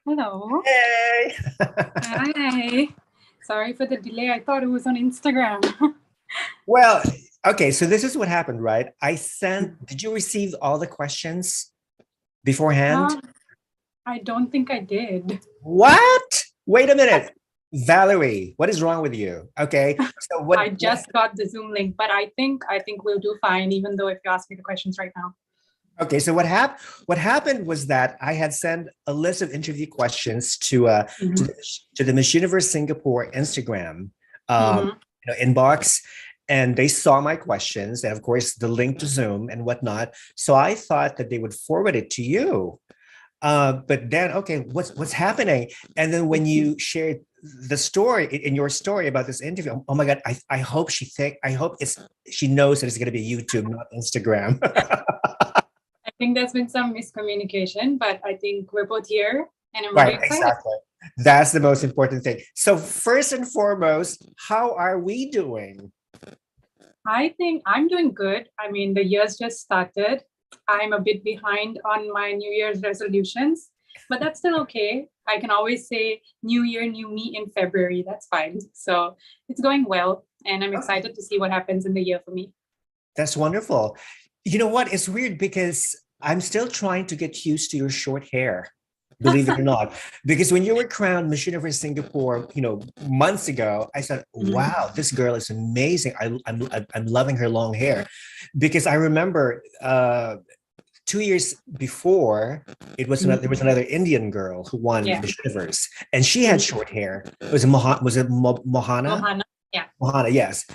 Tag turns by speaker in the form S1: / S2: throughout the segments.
S1: Hello.
S2: Hey!
S1: Hi. Sorry for the delay. I thought it was on Instagram.
S2: Well, okay, so this is what happened, right? Did you receive all the questions beforehand?
S1: I don't think I did.
S2: What? Wait a minute. Valerie, what is wrong with you? Okay, so
S1: I just got the Zoom link, but I think we'll do fine, even though if you ask me the questions right now.
S2: Okay, so what happened was that I had sent a list of interview questions to the Miss Universe Singapore Instagram inbox, and they saw my questions and of course the link to Zoom and whatnot. So I thought that they would forward it to you. But then, okay, what's happening? And then when you shared the story in your story about this interview, oh my God, I hope she knows that it's going to be YouTube, not Instagram.
S1: I think there's been some miscommunication, but I think we're both here and I'm
S2: Right,
S1: very excited.
S2: exactly. That's the most important thing. So first and foremost, how are we doing?
S1: I think I'm doing good. I mean, the year's just started. I'm a bit behind on my New Year's resolutions, but that's still okay. I can always say New Year, new me in February. That's fine. So it's going well, and I'm excited to see what happens in the year for me.
S2: That's wonderful. You know what? It's weird because I'm still trying to get used to your short hair, believe it or not. Because when you were crowned Miss Universe Singapore, months ago, I said, "Wow, this girl is amazing. I'm loving her long hair." Because I remember 2 years before, there was another Indian girl who won Miss Universe, and she had short hair. Was it Mohana?
S1: Mohana, yeah.
S2: Mohana, yes.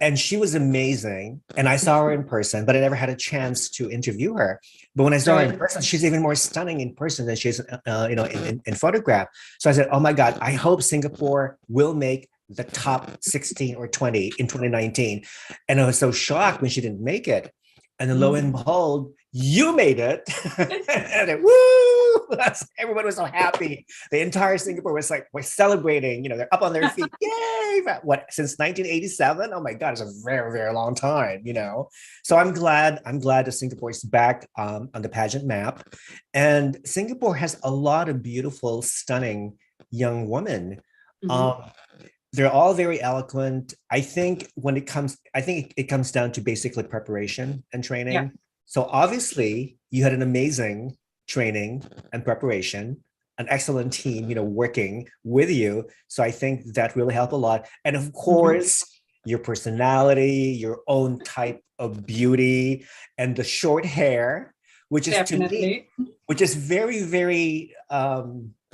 S2: And she was amazing. And I saw her in person, but I never had a chance to interview her. But when I saw her in person, she's even more stunning in person than she is, in photograph. So I said, oh my God, I hope Singapore will make the top 16 or 20 in 2019. And I was so shocked when she didn't make it. And then lo and behold, you made it. And then, woo! Everyone was so happy. The entire Singapore was like, we're celebrating. They're up on their feet. Yay! What, since 1987? Oh my God, it's a very, very long time, So I'm glad that Singapore is back on the pageant map. And Singapore has a lot of beautiful, stunning young women. They're all very eloquent. I think it comes down to basically preparation and training. Yeah. So obviously you had an amazing training and preparation, an excellent team, working with you. So I think that really helped a lot. And of course, your personality, your own type of beauty, and the short hair, which is
S1: definitely,
S2: to me, which is very, very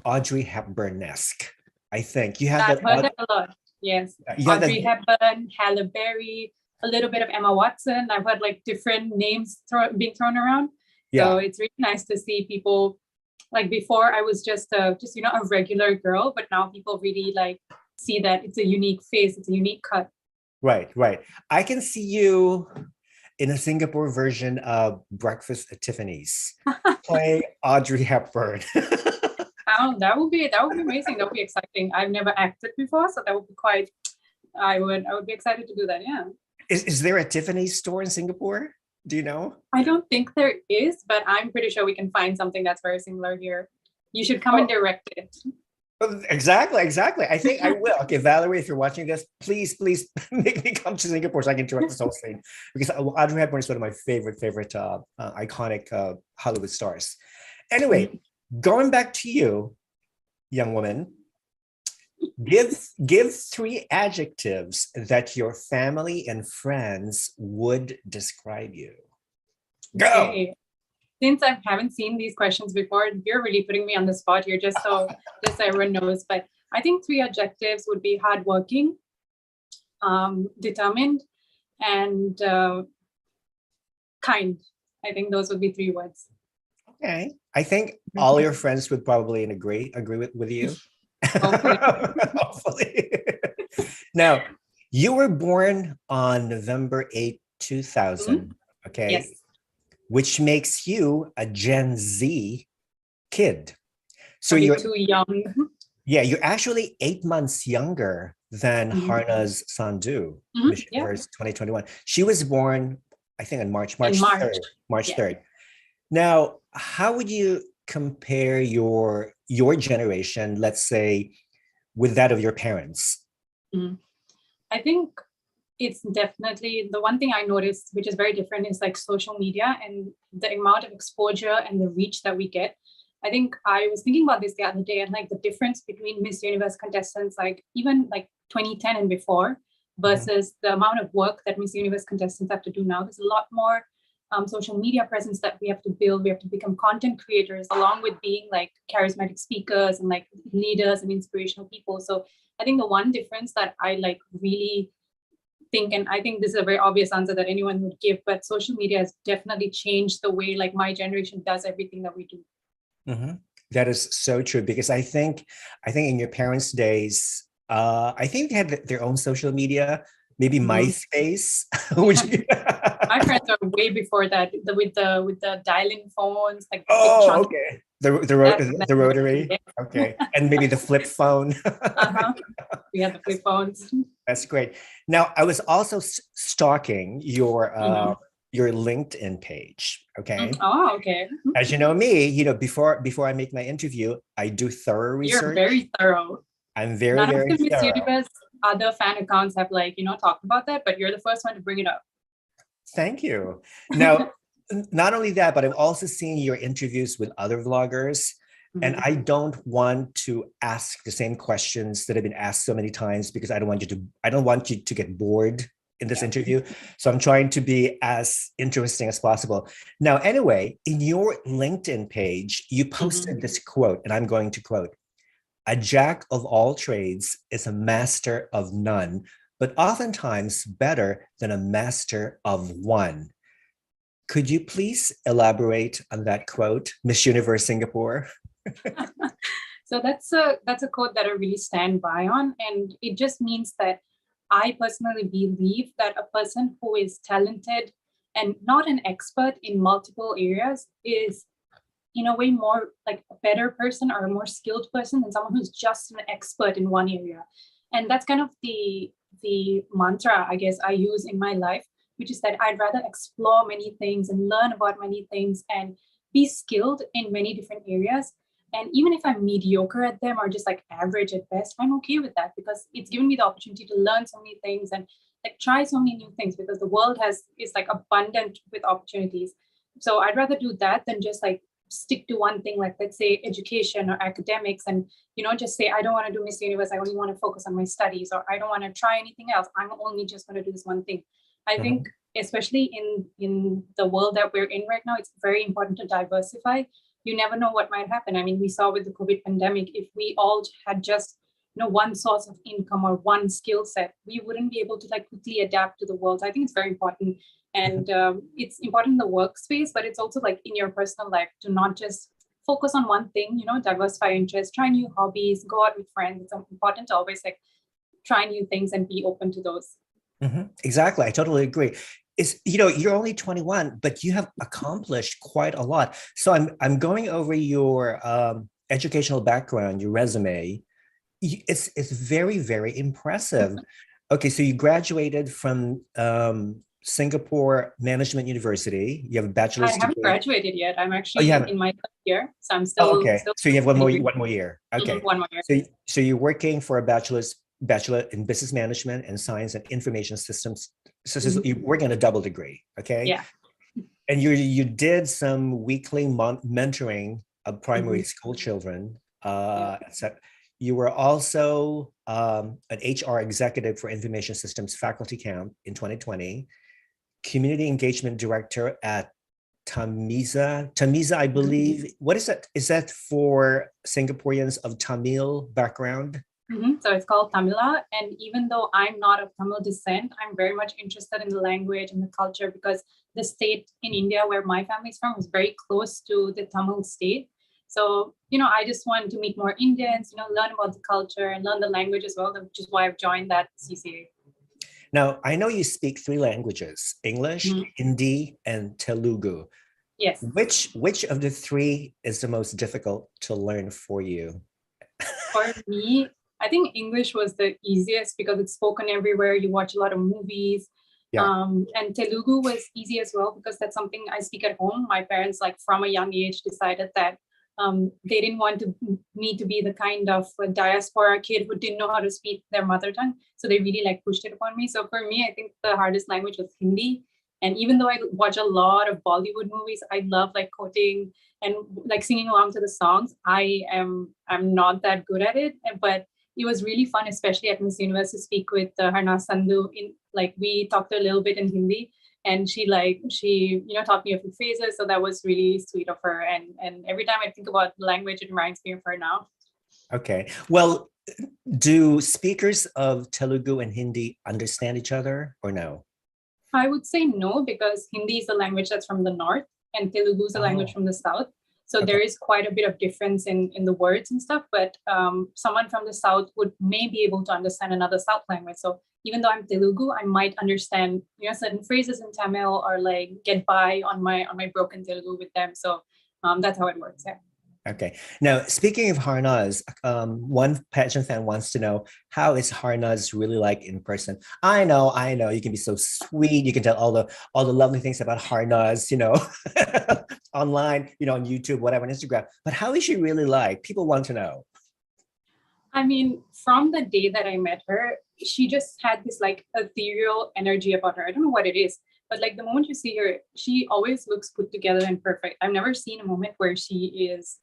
S2: Audrey Hepburn-esque. I think you have
S1: I've heard that a lot. Yes, Audrey Hepburn, Halle Berry, a little bit of Emma Watson. I've heard like different names being thrown around. Yeah. So it's really nice to see people. Like before, I was just a regular girl, but now people really like see that it's a unique face, it's a unique cut.
S2: Right. I can see you in a Singapore version of Breakfast at Tiffany's. Play Audrey Hepburn.
S1: Oh, that would be amazing. That would be exciting. I've never acted before, so that would be quite. I would be excited to do that. Yeah.
S2: Is there a Tiffany's store in Singapore? Do you know?
S1: I don't think there is, but I'm pretty sure we can find something that's very similar here. You should come and direct it.
S2: Exactly. I think I will. Okay, Valerie, if you're watching this, please make me come to Singapore so I can direct this whole thing. Because Audrey Hepburn is one of my favorite iconic Hollywood stars. Anyway. Going back to you, young woman, give 3 adjectives that your family and friends would describe you. Go.
S1: Okay. Since I haven't seen these questions before, you're really putting me on the spot here, just so everyone knows. But I think 3 adjectives would be hardworking, determined, and kind. I think those would be 3 words.
S2: Okay. I think all your friends would probably agree with you. Hopefully. Now, you were born on November 8th, 2000. Okay.
S1: Yes.
S2: Which makes you a Gen Z kid. So
S1: you're too young.
S2: Yeah, you're actually 8 months younger than Harnaaz Sandhu, Miss Universe 2021. She was born, I think, on March 3rd. March 3rd. Now, how would you compare your generation, let's say, with that of your parents?
S1: I think it's definitely the one thing I noticed, which is very different, is like social media and the amount of exposure and the reach that we get. I think I was thinking about this the other day, and like the difference between Miss Universe contestants, like even like 2010 and before, versus the amount of work that Miss Universe contestants have to do now. There's a lot more social media presence that we have to build. We have to become content creators, along with being like charismatic speakers and like leaders and inspirational people. So I think the one difference that I like really think, and I think this is a very obvious answer that anyone would give, but social media has definitely changed the way like my generation does everything that we do.
S2: That is so true, because I think in your parents' days, I think they had their own social media, maybe MySpace.
S1: My friends are way before that, with the dial-in phones, like
S2: okay, the rotary, okay, and maybe the flip phone.
S1: We had the flip phones.
S2: That's great. Now, I was also stalking your LinkedIn page. Okay.
S1: Oh, okay.
S2: As you know me, before I make my interview, I do thorough research.
S1: You're very thorough.
S2: I'm very,
S1: None
S2: very
S1: of the Miss
S2: thorough.
S1: Universe other fan accounts have talked about that, but you're the first one to bring it up.
S2: Thank you. Now, not only that, but I've also seen your interviews with other vloggers, and I don't want to ask the same questions that have been asked so many times, because I don't want you to get bored in this interview. So I'm trying to be as interesting as possible. Now, anyway, in your LinkedIn page, you posted this quote, and I'm going to quote: "A jack of all trades is a master of none, but oftentimes better than a master of one." Could you please elaborate on that quote, Miss Universe Singapore?
S1: So that's a quote that I really stand by on, and it just means that I personally believe that a person who is talented and not an expert in multiple areas is, in a way, more like a better person or a more skilled person than someone who's just an expert in one area. And that's kind of the mantra, I guess, I use in my life, which is that I'd rather explore many things and learn about many things and be skilled in many different areas. And even if I'm mediocre at them or just like average at best, I'm okay with that, because it's given me the opportunity to learn so many things and like try so many new things, because the world is like abundant with opportunities. So I'd rather do that than just like stick to one thing, like let's say education or academics, and just say I don't want to do Miss Universe, I only want to focus on my studies, or I don't want to try anything else, I'm only just going to do this one thing. I think especially in the world that we're in right now, it's very important to diversify. You never know what might happen. I mean, we saw with the COVID pandemic, if we all had just one source of income or one skill set, we wouldn't be able to like quickly adapt to the world. So I think it's very important. And it's important in the workspace, but it's also like in your personal life to not just focus on one thing, diversify interests, try new hobbies, go out with friends. It's important to always like try new things and be open to those.
S2: Exactly. I totally agree. You're only 21, but you have accomplished quite a lot. So I'm going over your educational background, your resume. It's very, very impressive. Okay, so you graduated from Singapore Management University. You have a bachelor's degree.
S1: I haven't graduated yet. I'm actually in my third year, so I'm still.
S2: Okay,
S1: still
S2: so you have one more year. Okay,
S1: one more year.
S2: So you're working for a bachelor in business management and science and information systems. So you're working on a double degree. Okay.
S1: Yeah.
S2: And you did some weekly mentoring of primary school children. You were also an HR executive for information systems faculty camp in 2020, community engagement director at Tamiza, I believe. What is that? Is that for Singaporeans of Tamil background?
S1: So it's called Tamila. And even though I'm not of Tamil descent, I'm very much interested in the language and the culture, because the state in India where my family's from is very close to the Tamil state. So, I just wanted to meet more Indians, learn about the culture and learn the language as well, which is why I've joined that CCA.
S2: Now, I know you speak 3 languages, English, Hindi, and Telugu.
S1: Yes.
S2: Which of the 3 is the most difficult to learn for you?
S1: For me, I think English was the easiest because it's spoken everywhere. You watch a lot of movies. Yeah. And Telugu was easy as well because that's something I speak at home. My parents, like from a young age, decided that they didn't want me to be the kind of diaspora kid who didn't know how to speak their mother tongue. So they really like pushed it upon me. So for me, I think the hardest language was Hindi. And even though I watch a lot of Bollywood movies, I love like quoting and like singing along to the songs. I'm not that good at it, but it was really fun, especially at Miss Universe, to speak with Harnaaz Sandhu. We talked a little bit in Hindi, and she taught me a few phrases. So that was really sweet of her. And every time I think about language, it reminds me of her now.
S2: Okay. Well, do speakers of Telugu and Hindi understand each other or no?
S1: I would say no, because Hindi is a language that's from the north and Telugu is a language from the south. So there is quite a bit of difference in the words and stuff, but someone from the south may be able to understand another south language. So even though I'm Telugu, I might understand certain phrases in Tamil, or like get by on my broken Telugu with them. So that's how it works. Yeah.
S2: Okay. Now, speaking of Harnaaz, one pageant fan wants to know, how is Harnaaz really like in person? I know, you can be so sweet. You can tell all the lovely things about Harnaaz, online, on YouTube, whatever, on Instagram. But how is she really like? People want to know.
S1: I mean, from the day that I met her, she just had this like ethereal energy about her. I don't know what it is, but like the moment you see her, she always looks put together and perfect. I've never seen a moment where she is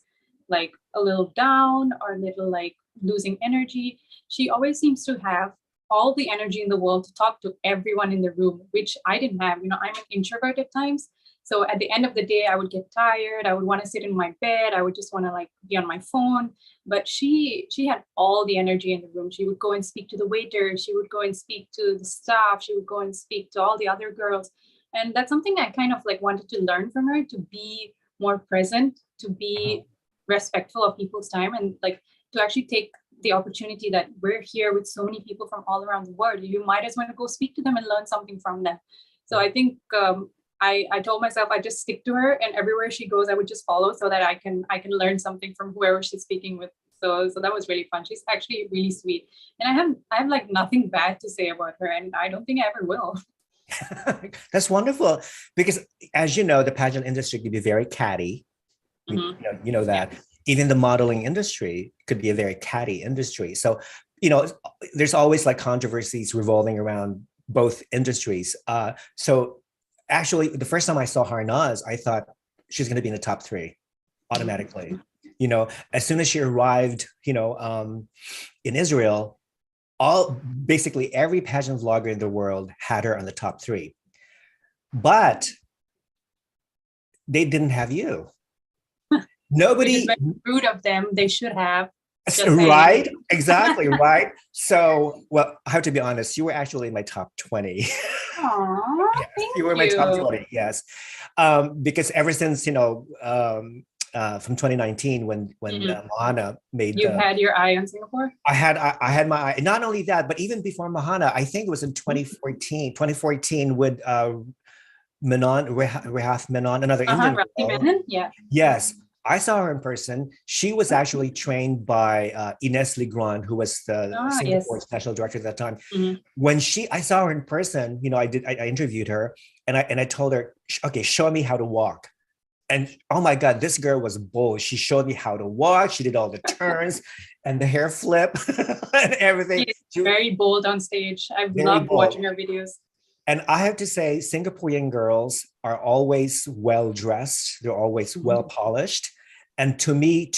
S1: like a little down or a little like losing energy. She always seems to have all the energy in the world to talk to everyone in the room, which I didn't have. I'm an introvert at times. So at the end of the day, I would get tired. I would want to sit in my bed. I would just want to like be on my phone. But she had all the energy in the room. She would go and speak to the waiter. She would go and speak to the staff. She would go and speak to all the other girls. And that's something I kind of like wanted to learn from her, to be more present, to be respectful of people's time, and like to actually take the opportunity that we're here with so many people from all around the world. You might as well go speak to them and learn something from them. So I think I told myself I just stick to her, and everywhere she goes, I would just follow, so that I can learn something from whoever she's speaking with. So that was really fun. She's actually really sweet, and I have like nothing bad to say about her, and I don't think I ever will.
S2: That's wonderful, because as you know, the pageant industry can be very catty. You know that. Yeah. Even the modeling industry could be a very catty industry. So, there's always like controversies revolving around both industries. So actually, the first time I saw Harnaaz, I thought she's going to be in the top 3 automatically. As soon as she arrived, in Israel, basically every pageant vlogger in the world had her on the top 3. But they didn't have you. Nobody.
S1: Which is very rude of them. They should have.
S2: Right? Exactly. Right. So, well, I have to be honest, you were actually in my top 20.
S1: Aww,
S2: Yes,
S1: thank
S2: you were in my top 20. Yes. Because ever since, from 2019, when Mahana made
S1: you had your eye on Singapore?
S2: I had my eye. Not only that, but even before Mahana, I think it was in 2014 with Menon, Rahaf Menon, another Indian girl.
S1: Menon? Yeah.
S2: Yes. I saw her in person. She was actually trained by Ines Legrand, who was the Singapore national director at that time. When I saw her in person, I interviewed her, and I told her, okay, show me how to walk. And oh my God, this girl was bold. She showed me how to walk. She did all the turns and the hair flip and everything.
S1: She's very bold on stage. I loved watching her videos.
S2: And I have to say, Singaporean girls are always well dressed. They're always well polished. And to me,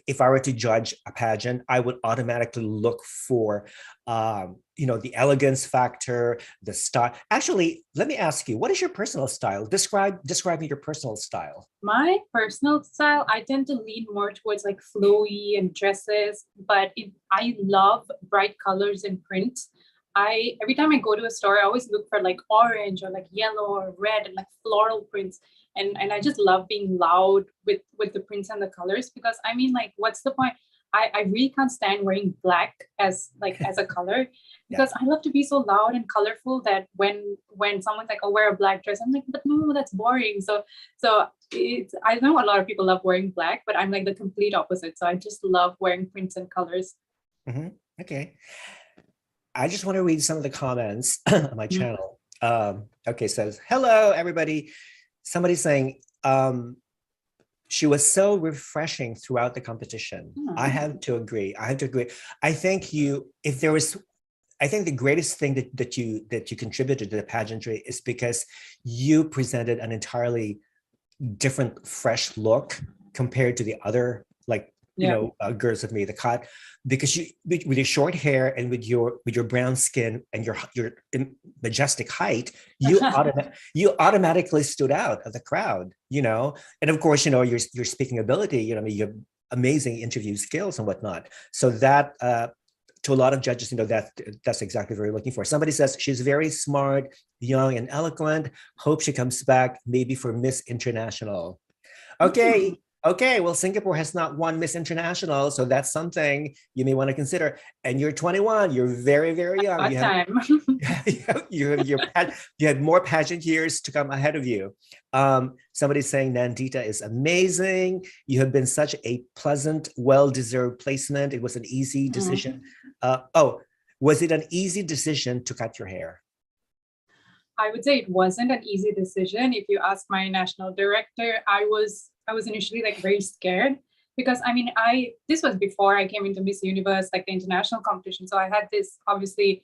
S2: if I were to judge a pageant, I would automatically look for, the elegance factor, the style. Actually, let me ask you, what is your personal style? Describe me your personal style.
S1: My personal style, I tend to lean more towards like flowy and dresses, but I love bright colors and prints. Every time I go to a store, I always look for like orange or like yellow or red and like floral prints. And I just love being loud with the prints and the colors, because I mean, like, what's the point? I really can't stand wearing black as a color, because I love to be so loud and colorful that when someone's like, oh, wear a black dress, I'm like, but no, that's boring. So I know a lot of people love wearing black, but I'm like the complete opposite. So I just love wearing prints and colors.
S2: Mm-hmm. Okay. I just want to read some of the comments on my channel. Okay, says, hello, everybody. Somebody's saying, She was so refreshing throughout the competition. I have to agree. I think I think the greatest thing that you contributed to the pageantry is because you presented an entirely different, fresh look compared to the other, like, girls that made the cut, because you, with your short hair and with your brown skin and your majestic height, you automatically stood out of the crowd, and of course, your speaking ability, you have amazing interview skills and whatnot. So that to a lot of judges, that's exactly what we're looking for. Somebody says she's very smart, young, and eloquent. Hope she comes back maybe for Miss International. Okay. Okay, well, Singapore has not won Miss International, so that's something you may want to consider. And you're 21, you're very, very young. You have more pageant years to come ahead of you. Somebody's saying Nandita is amazing. You have been such a pleasant, well-deserved placement. It was an easy decision. Was it an easy decision to cut your hair?
S1: I would say it wasn't an easy decision. If you ask my national director, I was initially like very scared, because this was before I came into Miss Universe, like the international competition. So I had this obviously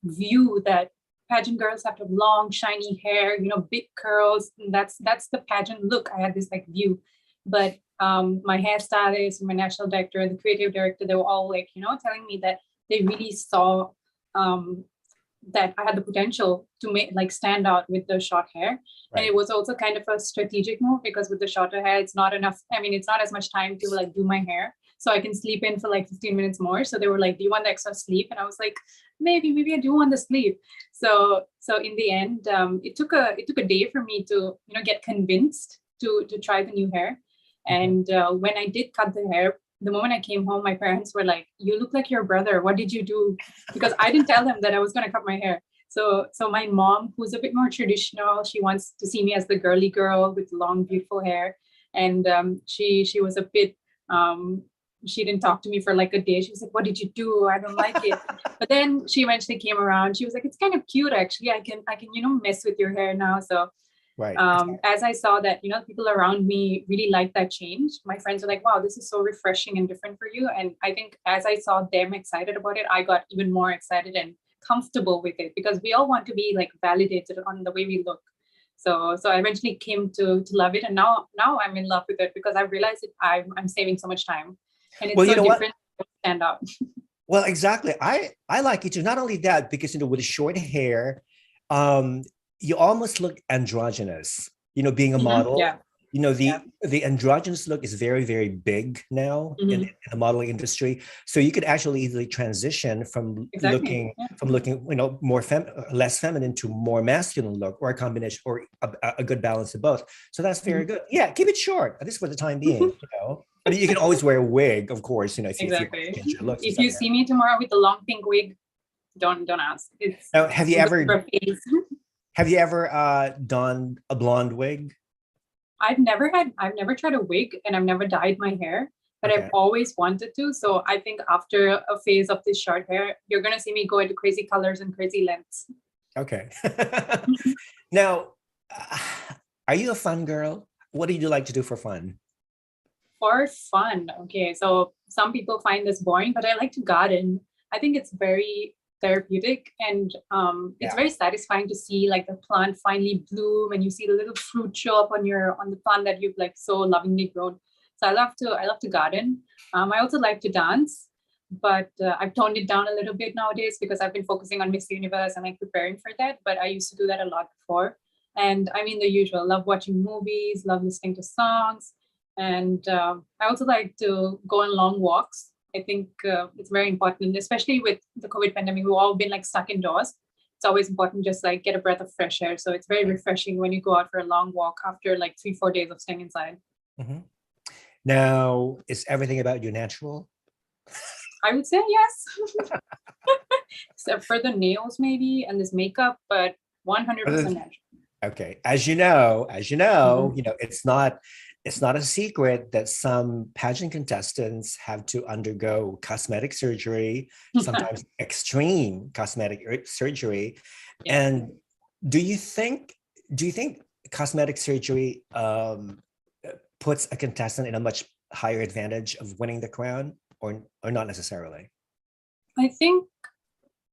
S1: view that pageant girls have to have long, shiny hair, big curls. That's the pageant look. I had this like view, but my hairstylist, my national director, the creative director, they were all like, telling me that they really saw that I had the potential to stand out with the short hair. Right. And it was also kind of a strategic move, because with the shorter hair, it's not enough. It's not as much time to like do my hair. So I can sleep in for like 15 minutes more. So they were like, do you want the extra sleep? And I was like, maybe I do want the sleep. So in the end, it took a day for me to, get convinced to try the new hair. And when I did cut the hair, the moment I came home, my parents were like, you look like your brother. What did you do? Because I didn't tell them that I was going to cut my hair. So my mom, who's a bit more traditional, she wants to see me as the girly girl with long, beautiful hair. And she was a bit, she didn't talk to me for like a day. She was like, what did you do? I don't like it. But then she eventually came around. She was like, it's kind of cute, actually. I can mess with your hair now. So right. As I saw that, people around me really liked that change, my friends were like, wow, this is so refreshing and different for you. And I think as I saw them excited about it, I got even more excited and comfortable with it, because we all want to be like validated on the way we look. So I eventually came to love it. And now I'm in love with it, because I realized I'm saving so much time. And it's different to stand out.
S2: Well, exactly. I like it too. Not only that, because, with short hair, you almost look androgynous, being a model. Yeah. The androgynous look is very, very big now in the modeling industry. So you could actually easily transition from looking more less feminine to more masculine look, or a combination, or a good balance of both. So that's very good. Yeah, keep it short, at least for the time being. You can always wear a wig, of course. If you change your looks.
S1: If you see me tomorrow with a long pink wig, don't ask. It's
S2: have you ever donned a blonde wig?
S1: I've never tried a wig, and I've never dyed my hair, but I've always wanted to. So I think after a phase of this short hair, you're going to see me go into crazy colors and crazy lengths.
S2: Okay. Now, are you a fun girl? What do you like to do for fun?
S1: For fun. Okay. So some people find this boring, but I like to garden. I think it's very therapeutic, and it's very satisfying to see like the plant finally bloom, and you see the little fruit show up on the plant that you've like so lovingly grown. So I love to garden. I also like to dance, but I've toned it down a little bit nowadays, because I've been focusing on Miss Universe and like preparing for that. But I used to do that a lot before. And the usual, love watching movies, love listening to songs, and I also like to go on long walks. I think it's very important, especially with the COVID pandemic. We've all been like stuck indoors. It's always important just like get a breath of fresh air. So it's very refreshing when you go out for a long walk after like 3-4 days of staying inside.
S2: Mm-hmm. Now, is everything about you natural?
S1: I would say yes. Except for the nails maybe and this makeup, but 100% natural.
S2: Okay. As you know, it's not a secret that some pageant contestants have to undergo cosmetic surgery, sometimes extreme cosmetic surgery. Yeah. And do you think cosmetic surgery puts a contestant in a much higher advantage of winning the crown, or not necessarily?
S1: I think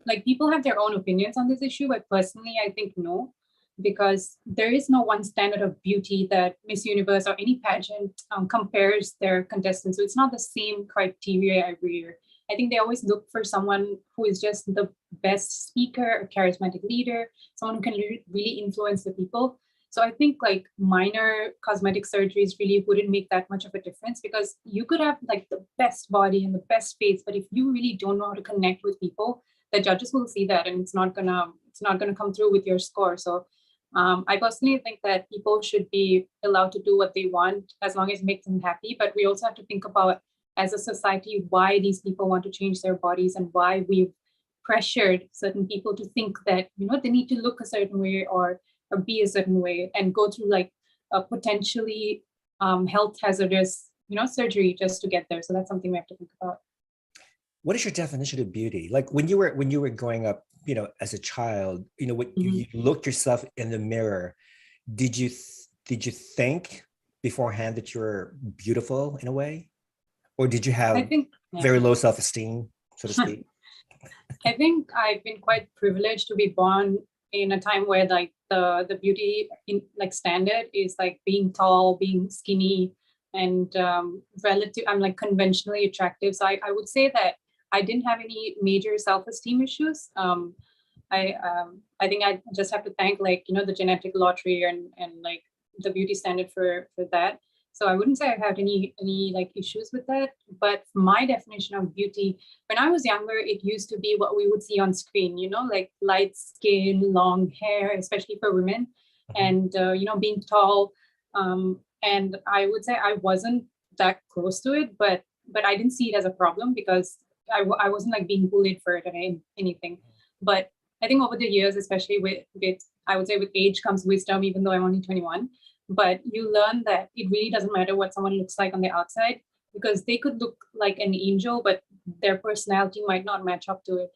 S1: like people have their own opinions on this issue, but personally, I think no, because there is no one standard of beauty that Miss Universe or any pageant compares their contestants. So it's not the same criteria every year. I think they always look for someone who is just the best speaker, a charismatic leader, someone who can really influence the people. So I think like minor cosmetic surgeries really wouldn't make that much of a difference, because you could have like the best body and the best face, but if you really don't know how to connect with people, the judges will see that, and it's not gonna come through with your score. So I personally think that people should be allowed to do what they want as long as it makes them happy. But we also have to think about, as a society, why these people want to change their bodies and why we've pressured certain people to think that, you know, they need to look a certain way or be a certain way and go through like a potentially health hazardous, you know, surgery just to get there. So that's something we have to think about.
S2: What is your definition of beauty? Like when you were growing up, you know, as a child, you know, when you looked yourself in the mirror, did you think beforehand that you were beautiful in a way? Or did you have very low self-esteem, so to speak?
S1: I think I've been quite privileged to be born in a time where like the beauty in like standard is like being tall, being skinny, and I'm like conventionally attractive. So I would say that I didn't have any major self-esteem issues. I think I just have to thank like, you know, the genetic lottery and like the beauty standard for that. So I wouldn't say I had any like issues with that. But my definition of beauty, when I was younger, it used to be what we would see on screen, you know, like light skin, long hair, especially for women, and you know, being tall. And I would say I wasn't that close to it, but I didn't see it as a problem, because I wasn't like being bullied for it or anything. But I think over the years, especially with I would say with age comes wisdom, even though I'm only 21. But you learn that it really doesn't matter what someone looks like on the outside, because they could look like an angel, but their personality might not match up to it.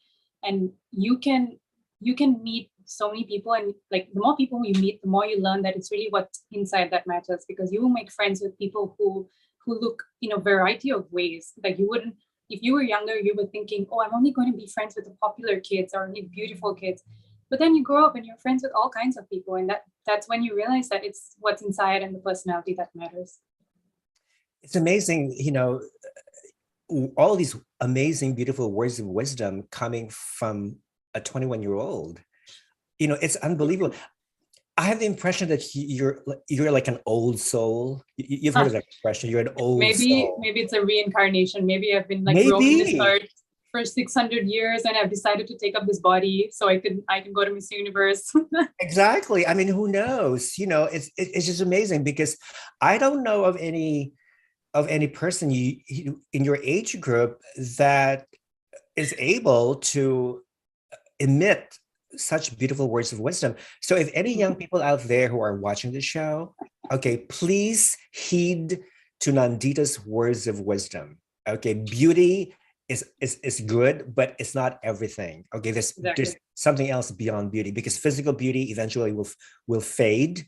S1: And you can meet so many people, and like the more people you meet, the more you learn that it's really what's inside that matters, because you will make friends with people who look in a variety of ways. Like you wouldn't, if you were younger, you were thinking, oh, I'm only going to be friends with the popular kids or only beautiful kids. But then you grow up and you're friends with all kinds of people, and that's when you realize that it's what's inside and the personality that matters.
S2: It's amazing, you know, all these amazing, beautiful words of wisdom coming from a 21-year-old. You know, it's unbelievable. I have the impression that you're like an old soul. You've heard of that expression. You're an old soul.
S1: Maybe it's a reincarnation. Maybe I've been like roaming this earth for 600 years and I've decided to take up this body so I can go to Miss Universe.
S2: Exactly. I mean, who knows? You know, it's just amazing, because I don't know of any person in your age group that is able to emit such beautiful words of wisdom. So if any young people out there who are watching the show, okay, please heed to Nandita's words of wisdom. Okay, beauty is good, but it's not everything. Okay, there's something else beyond beauty, because physical beauty eventually will fade,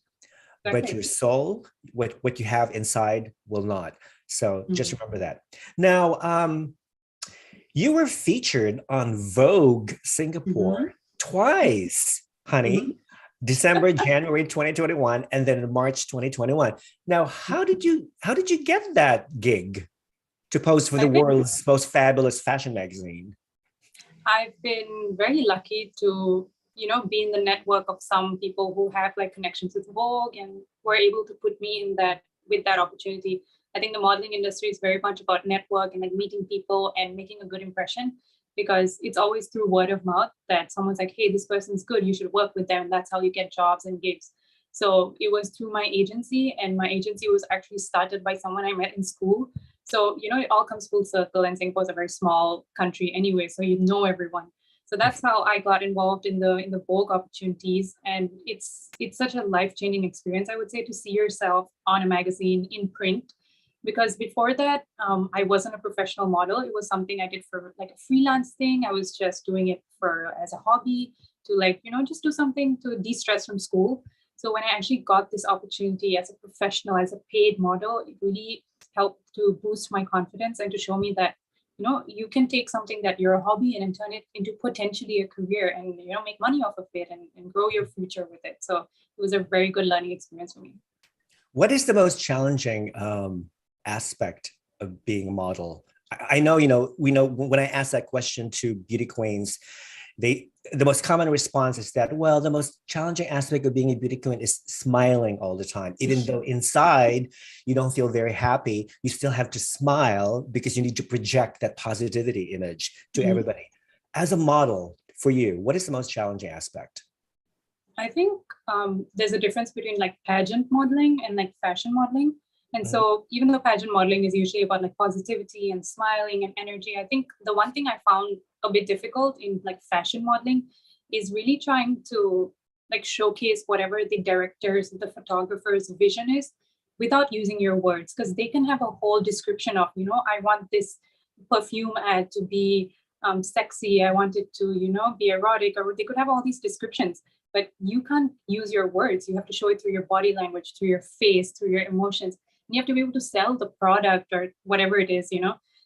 S2: but your soul, what you have inside, will not. So just remember that. Now, you were featured on Vogue Singapore twice, honey. December, January 2021, and then in March 2021. Now, how did you get that gig to pose for the world's most fabulous fashion magazine?
S1: I've been very lucky to, you know, be in the network of some people who have like connections with Vogue and were able to put me in that with that opportunity. I think the modeling industry is very much about network and like meeting people and making a good impression, because it's always through word of mouth that someone's like, hey, this person's good, you should work with them. And that's how you get jobs and gigs. So it was through my agency, and my agency was actually started by someone I met in school. So, you know, it all comes full circle, and Singapore is a very small country anyway, so you know everyone. So that's how I got involved in the Vogue opportunities. And it's such a life-changing experience, I would say, to see yourself on a magazine in print. Because before that, I wasn't a professional model. It was something I did for like a freelance thing. I was just doing it as a hobby to like, you know, just do something to de-stress from school. So when I actually got this opportunity as a professional, as a paid model, it really helped to boost my confidence and to show me that, you can take something that you're a hobby and turn it into potentially a career and, make money off of it and grow your future with it. So it was a very good learning experience for me.
S2: What is the most challenging aspect of being a model? I know, we know when I ask that question to beauty queens, the most common response is that, well, the most challenging aspect of being a beauty queen is smiling all the time. Even though inside you don't feel very happy, you still have to smile because you need to project that positivity image to everybody. As a model for you, what is the most challenging aspect?
S1: I think there's a difference between like pageant modeling and like fashion modeling. And so even though pageant modeling is usually about like positivity and smiling and energy, I think the one thing I found a bit difficult in like fashion modeling is really trying to like showcase whatever the directors, the photographers' vision is without using your words, because they can have a whole description of, I want this perfume ad to be sexy, I want it to, be erotic, or they could have all these descriptions, but you can't use your words. You have to show it through your body language, through your face, through your emotions. And you have to be able to sell the product or whatever it is,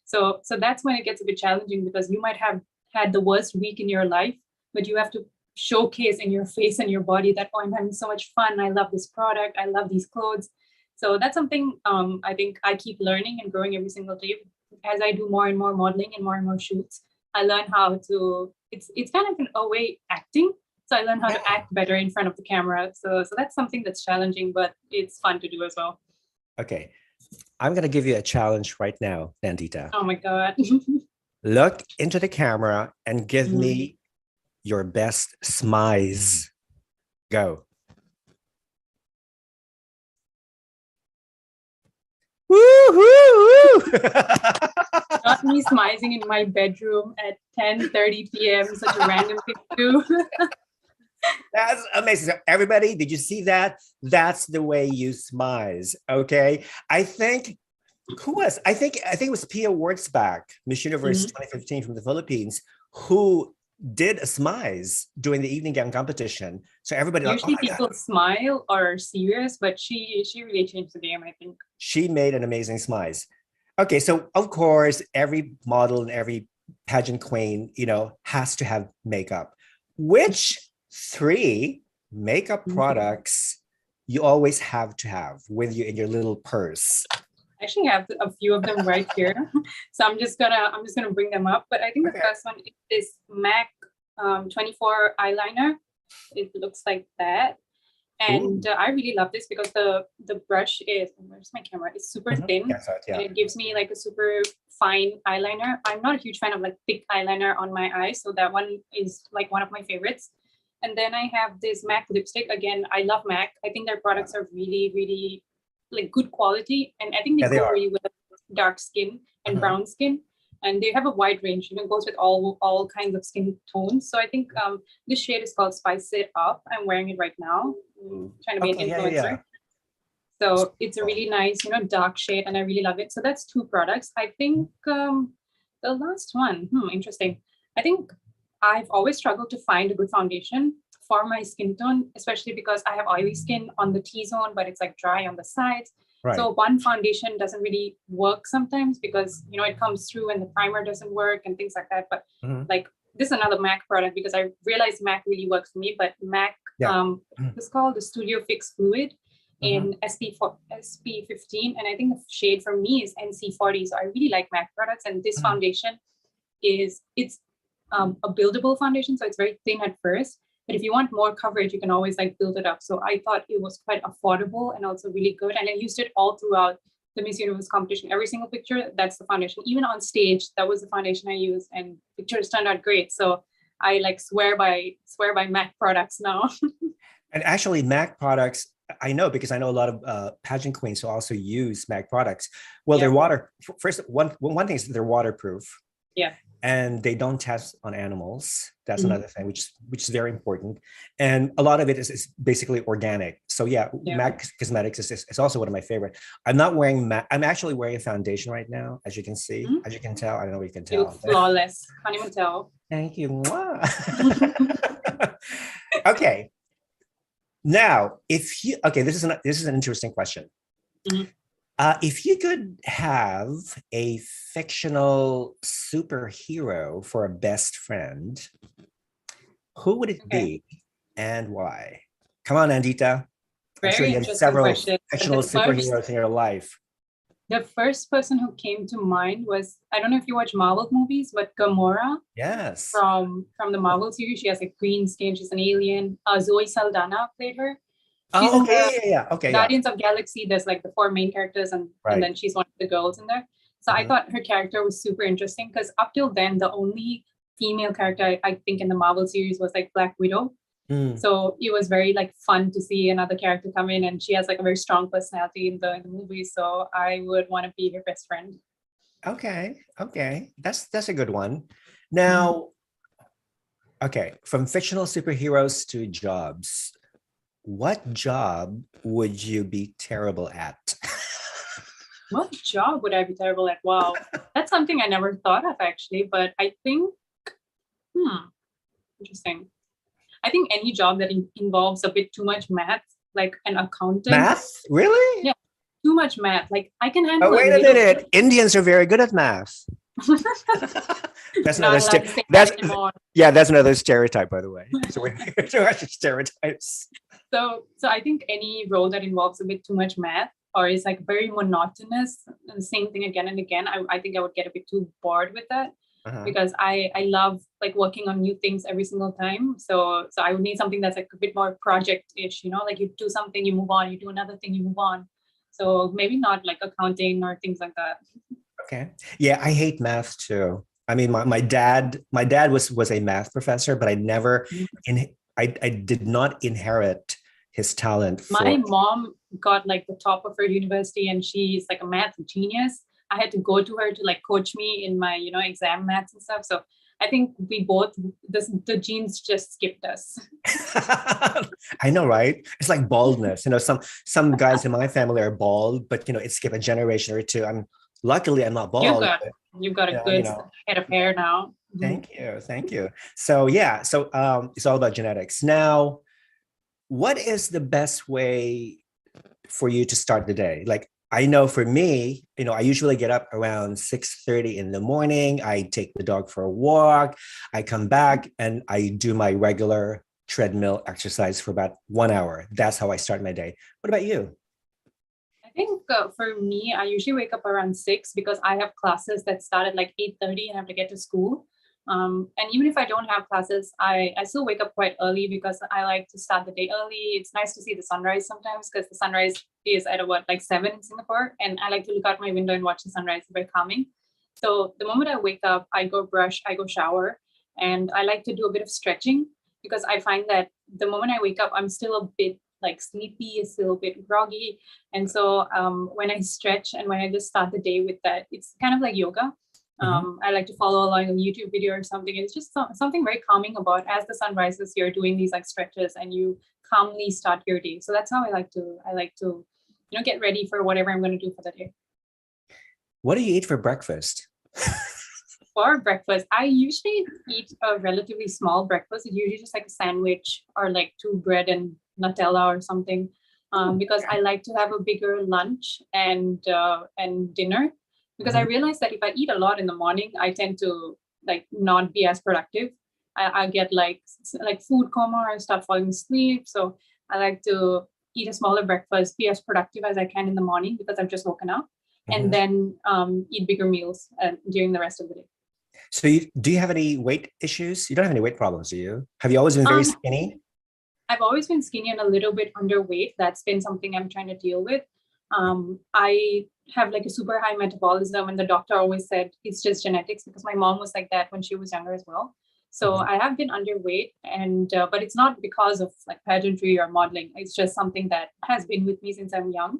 S1: So that's when it gets a bit challenging, because you might have had the worst week in your life, but you have to showcase in your face and your body that, oh, I'm having so much fun. I love this product. I love these clothes. So that's something I think I keep learning and growing every single day. As I do more and more modeling and more shoots, I learn how to, it's kind of in a way acting. So I learn how to act better in front of the camera. So that's something that's challenging, but it's fun to do as well.
S2: Okay. I'm going to give you a challenge right now, Nandita.
S1: Oh my God.
S2: Look into the camera and give me your best smize. Go. Woo-hoo-hoo!
S1: Not me smizing in my bedroom at 10:30 p.m. Such a random thing to do.
S2: That's amazing. So everybody, did you see that? That's the way you smize. Okay. I think it was Pia Wurtzbach, Miss Universe 2015 from the Philippines, who did a smize during the evening gown competition. So everybody
S1: usually people smile or are serious, but she really changed the game, I think.
S2: She made an amazing smize. Okay, so of course, every model and every pageant queen, has to have makeup. Which 3 makeup products you always have to have with you in your little purse?
S1: I actually have a few of them right here. So I'm just gonna bring them up. But I think the first one is this MAC 24 eyeliner. It looks like that. And I really love this because the brush is, where's my camera? It's super thin. And it gives me like a super fine eyeliner. I'm not a huge fan of like thick eyeliner on my eyes. So that one is like one of my favorites. And then I have this MAC lipstick. Again, I love MAC. I think their products are really, really like good quality. And I think they go really with dark skin and brown skin. And they have a wide range, it goes with all kinds of skin tones. So I think this shade is called Spice It Up. I'm wearing it right now. Trying to be an influencer. So it's a really nice, dark shade, and I really love it. So that's 2 products. I think the last one, interesting. I think I've always struggled to find a good foundation for my skin tone, especially because I have oily skin on the T-zone, but it's like dry on the sides. Right. So one foundation doesn't really work sometimes because, it comes through and the primer doesn't work and things like that. But like this is another MAC product because I realized MAC really works for me, but MAC, it's called the Studio Fix Fluid in SP15. And I think the shade for me is NC40. So I really like MAC products. And this foundation it's a buildable foundation. So it's very thin at first. But if you want more coverage, you can always like build it up. So I thought it was quite affordable and also really good. And I used it all throughout the Miss Universe competition. Every single picture, that's the foundation. Even on stage, that was the foundation I used, and pictures turned out great. So I like swear by MAC products now.
S2: And actually, MAC products, I know because I know a lot of pageant queens who also use MAC products. Well, they're first one thing is they're waterproof.
S1: Yeah.
S2: And they don't test on animals. That's another thing, which is very important. And a lot of it is basically organic. So MAC Cosmetics is also one of my favorite. I'm not wearing MAC. I'm actually wearing a foundation right now, as you can see, as you can tell. I don't know if you can tell.
S1: You look flawless. Can't even tell.
S2: Thank you. Okay. Now, if you this is an interesting question.
S1: Mhm.
S2: If you could have a fictional superhero for a best friend, who would it
S1: Okay.
S2: be and why? Come on, Nandita. I'm sure
S1: Very
S2: you have
S1: interesting
S2: several
S1: question. But
S2: fictional superheroes in your life.
S1: the first person who came to mind was, I don't know if you watch Marvel movies, but Gamora
S2: Yes.
S1: from the Marvel series. She has a green skin. She's an alien. Zoe Saldana played her. She's
S2: Oh,
S1: in
S2: okay,
S1: the
S2: yeah. Okay, yeah.
S1: Guardians of Galaxy. There's like the four main characters, and
S2: Right.
S1: then she's one of the girls in there. So I
S2: Mhm.
S1: thought her character was super interesting because up till then, the only female character I think in the Marvel series was like Black Widow.
S2: Mm.
S1: So it was very like fun to see another character come in, and she has like a very strong personality in the movie. So I would want to be her best friend.
S2: Okay, okay. That's a good one.
S1: Mhm.
S2: Now, okay, from fictional superheroes to jobs, what job would you be terrible at?
S1: What job would I be terrible at? Wow, that's something I never thought of actually, but I think, interesting. I think any job that involves a bit too much math, like an accountant.
S2: Math? Really?
S1: Yeah, too much math. Like I can handle.
S2: Oh, wait a minute. Indians are very good at math. That's another that's another stereotype, by the way. So we're stereotypes.
S1: So I think any role that involves a bit too much math or is like very monotonous, the same thing again and again, I think I would get a bit too bored with that. Because I love like working on new things every single time. So I would need something that's like a bit more project-ish, like you do something, you move on, you do another thing, you move on. So maybe not like accounting or things like that.
S2: Okay. Yeah, I hate math too. I mean, my dad was a math professor, but I did not inherit his talent.
S1: My mom got like the top of her university and she's like a math genius. I had to go to her to like coach me in my, exam maths and stuff. So I think we both, the genes just skipped us.
S2: I know, right? It's like baldness. Some guys in my family are bald, but it skipped a generation or two. Luckily I'm not bald.
S1: You've got a good head of hair now.
S2: Thank you. So yeah, it's all about genetics. Now, what is the best way for you to start the day? Like, I know for me, I usually get up around 6:30 in the morning. I take the dog for a walk. I come back and I do my regular treadmill exercise for about 1 hour. That's how I start my day. What about you?
S1: I think for me, I usually wake up around 6 because I have classes that start at like 8:30 and I have to get to school. And even if I don't have classes, I still wake up quite early because I like to start the day early. It's nice to see the sunrise sometimes because the sunrise is at about like 7 in Singapore. And I like to look out my window and watch the sunrise. It's very calming. So the moment I wake up, I go brush, I go shower, and I like to do a bit of stretching because I find that the moment I wake up, I'm still a bit like sleepy, still a bit groggy. And so when I stretch and when I just start the day with that, it's kind of like yoga. I like to follow along a YouTube video or something. It's just something very calming about as the sun rises, you're doing these like stretches and you calmly start your day. So that's how I like to get ready for whatever I'm going to do for the day.
S2: What do you eat for breakfast?
S1: For breakfast, I usually eat a relatively small breakfast. It's usually just like a sandwich or like 2 bread and Nutella or something. Because I like to have a bigger lunch and dinner. Because I realize that if I eat a lot in the morning, I tend to like not be as productive. I get like food coma or I start falling asleep. So I like to eat a smaller breakfast, be as productive as I can in the morning because I've just woken up, and then eat bigger meals during the rest of the day.
S2: So do you have any weight issues? You don't have any weight problems, do you? Have you always been very skinny?
S1: I've always been skinny and a little bit underweight. That's been something I'm trying to deal with. I have like a super high metabolism and the doctor always said it's just genetics because my mom was like that when she was younger as well. So I have been underweight and but it's not because of like pageantry or modeling. It's just something that has been with me since I'm young.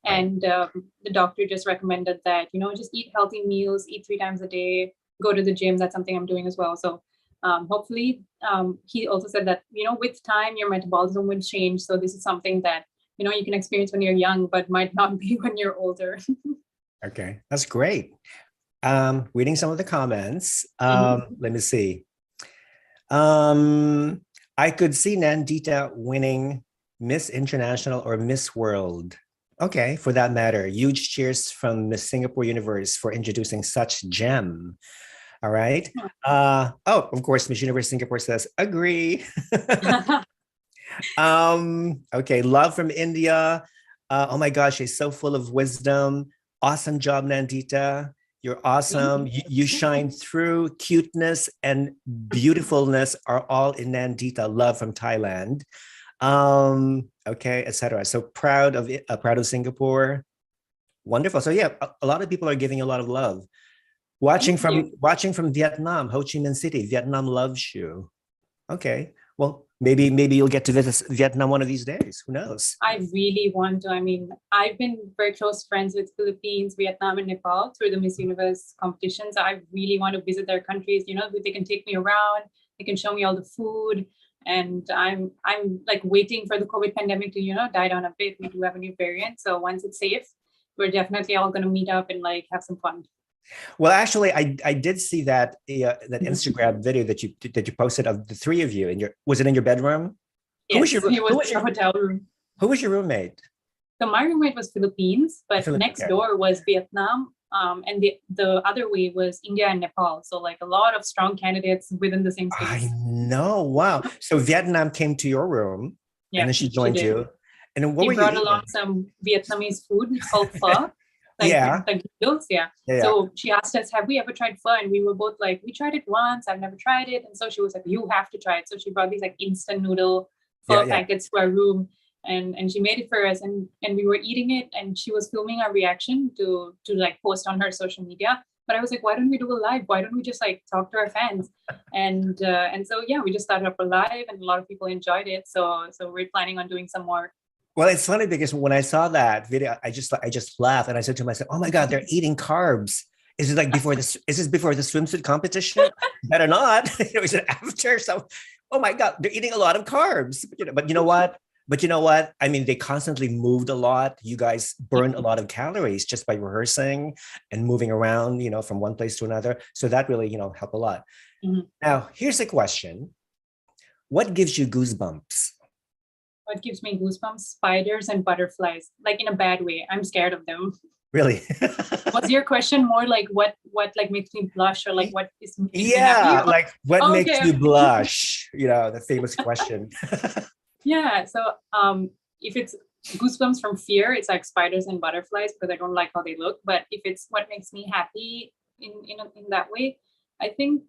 S1: And the doctor just recommended that, just eat healthy meals, eat 3 times a day, go to the gym. That's something I'm doing as well. So hopefully he also said that, with time, your metabolism will change. So this is something that, you can experience when you're young, but might not be when you're older.
S2: Okay, that's great. Reading some of the comments. Let me see. I could see Nandita winning Miss International or Miss World. Okay, for that matter, huge cheers from Miss Singapore Universe for introducing such gem. All right. Of course, Miss Universe Singapore says agree. Okay, love from India. Oh my gosh, she's so full of wisdom. Awesome job, Nandita. You're awesome. You shine through. Cuteness and beautifulness are all in Nandita. Love from Thailand. Okay, etc. So proud of it, proud of Singapore. Wonderful. So yeah, a lot of people are giving a lot of love. Watching from Vietnam, Ho Chi Minh City. Vietnam loves you. Okay. Well, maybe you'll get to visit Vietnam one of these days. Who knows?
S1: I really want to. I mean, I've been very close friends with Philippines, Vietnam, and Nepal through the Miss Universe competitions. I really want to visit their countries. You know, they can take me around. They can show me all the food. And I'm like waiting for the COVID pandemic to, you know, die down a bit. We do have a new variant. So once it's safe, we're definitely all going to meet up and like have some fun.
S2: Well, actually, I did see that that Instagram video that you posted of the three of you. Was it in your bedroom?
S1: Yes, it was your hotel room.
S2: Who was your roommate?
S1: So my roommate was Philippines, but next door was Vietnam, and the other way was India and Nepal. So like a lot of strong candidates within the same space.
S2: I know. Wow. So Vietnam came to your room, and then she joined you. And then what were you eating?
S1: Brought along some Vietnamese food called pho. So she asked us, have we ever tried pho? And we were both like, we tried it once, I've never tried it. And so she was like, you have to try it. So she brought these like instant noodle pho packets to our room, and she made it for us, and we were eating it, and she was filming our reaction to like post on her social media. But I was like, why don't we do a live? Why don't we just like talk to our fans? And so we just started up a live, and a lot of people enjoyed it. So we're planning on doing some more.
S2: Well, it's funny because when I saw that video, I just laughed, and I said to myself, "Oh my God, they're eating carbs." Is it like before this? Is this before the swimsuit competition? Better not. Is it after? So, oh my God, they're eating a lot of carbs. But you know what? I mean, they constantly moved a lot. You guys burned a lot of calories just by rehearsing and moving around, from one place to another. So that really, helped a lot. Mm-hmm. Now, here's a question: what gives you goosebumps?
S1: What gives me goosebumps? Spiders and butterflies, like in a bad way. I'm scared of them.
S2: Really?
S1: Was your question more like what like makes me blush, or like what is making me happy?
S2: Like what makes you blush? The famous question.
S1: Yeah. So if it's goosebumps from fear, it's like spiders and butterflies because I don't like how they look. But if it's what makes me happy in that way, I think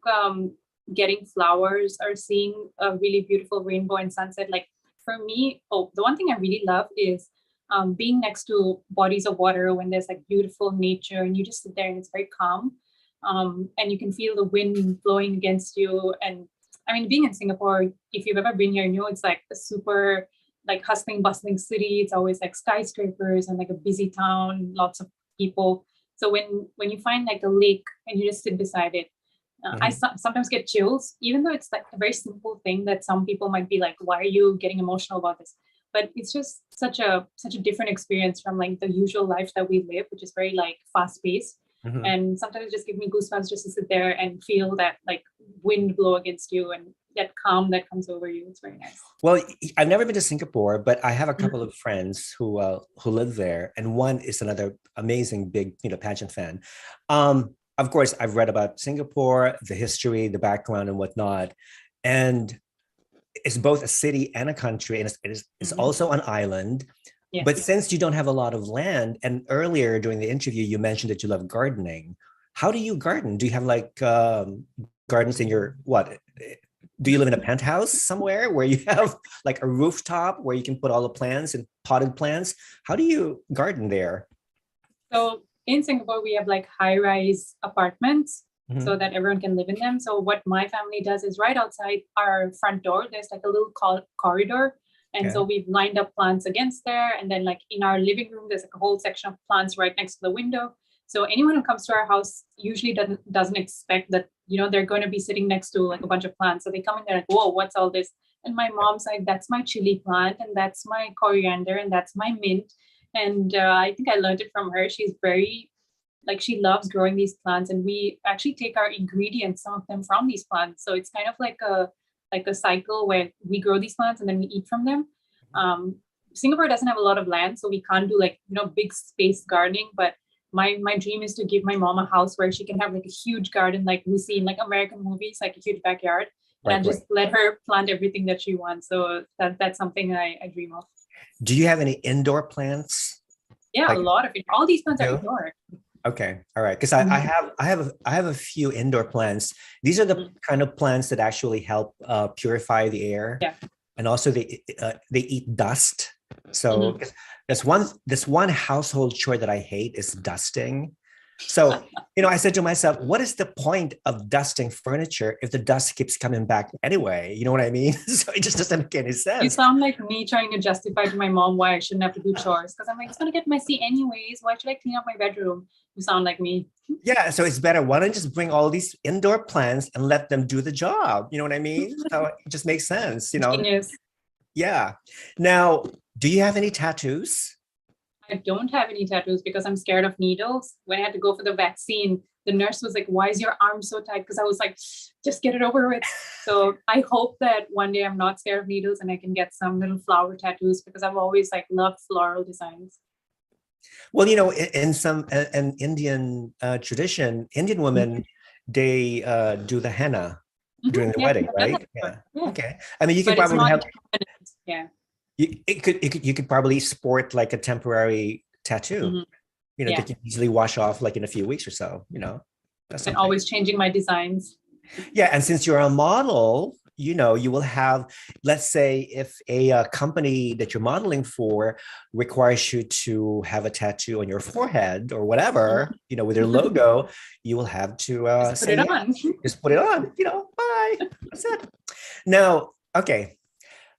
S1: getting flowers or seeing a really beautiful rainbow and sunset, like. For me, the one thing I really love is being next to bodies of water when there's like beautiful nature and you just sit there and it's very calm, and you can feel the wind blowing against you. And I mean, being in Singapore, if you've ever been here, it's like a super like hustling, bustling city. It's always like skyscrapers and like a busy town, lots of people. So when you find like a lake and you just sit beside it, I sometimes get chills, even though it's like a very simple thing that some people might be like, why are you getting emotional about this? But it's just such a different experience from like the usual life that we live, which is very like fast paced. Mm-hmm. And sometimes it just gives me goosebumps just to sit there and feel that like wind blow against you and that calm that comes over you. It's very nice.
S2: Well, I've never been to Singapore, but I have a couple of friends who live there, and one is another amazing big pageant fan. Of course, I've read about Singapore, the history, the background, and whatnot. And it's both a city and a country, and it's also an island. Yes. But since you don't have a lot of land, and earlier during the interview, you mentioned that you love gardening. How do you garden? Do you have like gardens in your, what? Do you live in a penthouse somewhere where you have like a rooftop where you can put all the plants and potted plants? How do you garden there?
S1: So in Singapore, we have like high-rise apartments so that everyone can live in them. So what my family does is right outside our front door, there's like a little corridor. And so we've lined up plants against there. And then like in our living room, there's like a whole section of plants right next to the window. So anyone who comes to our house usually doesn't expect that, they're going to be sitting next to like a bunch of plants. So they come in there like, whoa, what's all this? And my mom's like, that's my chili plant, and that's my coriander, and that's my mint. And I think I learned it from her. She's very, she loves growing these plants, and we actually take our ingredients, some of them from these plants. So it's kind of like a cycle where we grow these plants and then we eat from them. Singapore doesn't have a lot of land, so we can't do like, big space gardening. But my dream is to give my mom a house where she can have like a huge garden, like we see in like American movies, like a huge backyard, and just let her plant everything that she wants. So that's something I dream of.
S2: Do you have any indoor plants?
S1: Yeah, a lot of it. All these plants are indoor.
S2: Okay, all right. Because I have a few indoor plants. These are the kind of plants that actually help purify the air.
S1: Yeah.
S2: And also they eat dust. So there's one household chore that I hate is dusting. So, I said to myself, what is the point of dusting furniture if the dust keeps coming back anyway? You know what I mean? So it just doesn't make any sense.
S1: You sound like me trying to justify to my mom why I shouldn't have to do chores. Because I'm like, it's going to get messy anyways. Why should I clean up my bedroom? You sound like me.
S2: Yeah, so it's better. Why don't you just bring all these indoor plants and let them do the job? You know what I mean? So it just makes sense,
S1: Genius.
S2: Yeah. Now, do you have any tattoos?
S1: I don't have any tattoos because I'm scared of needles. When I had to go for the vaccine, the nurse was like, why is your arm so tight? Because I was like, just get it over with. So I hope that one day I'm not scared of needles and I can get some little flower tattoos because I've always like loved floral designs.
S2: Well, in some an Indian tradition, Indian women, they do the henna during the wedding, right? Yeah. Okay. I mean, you can probably have.
S1: Yeah.
S2: You could probably sport like a temporary tattoo, that can easily wash off like in a few weeks or so, That's
S1: and always changing my designs.
S2: Yeah. And since you're a model, you will have, let's say if a company that you're modeling for requires you to have a tattoo on your forehead or whatever, with their logo, you will have to
S1: just put it on.
S2: Just put it on, bye. That's it. Now, okay.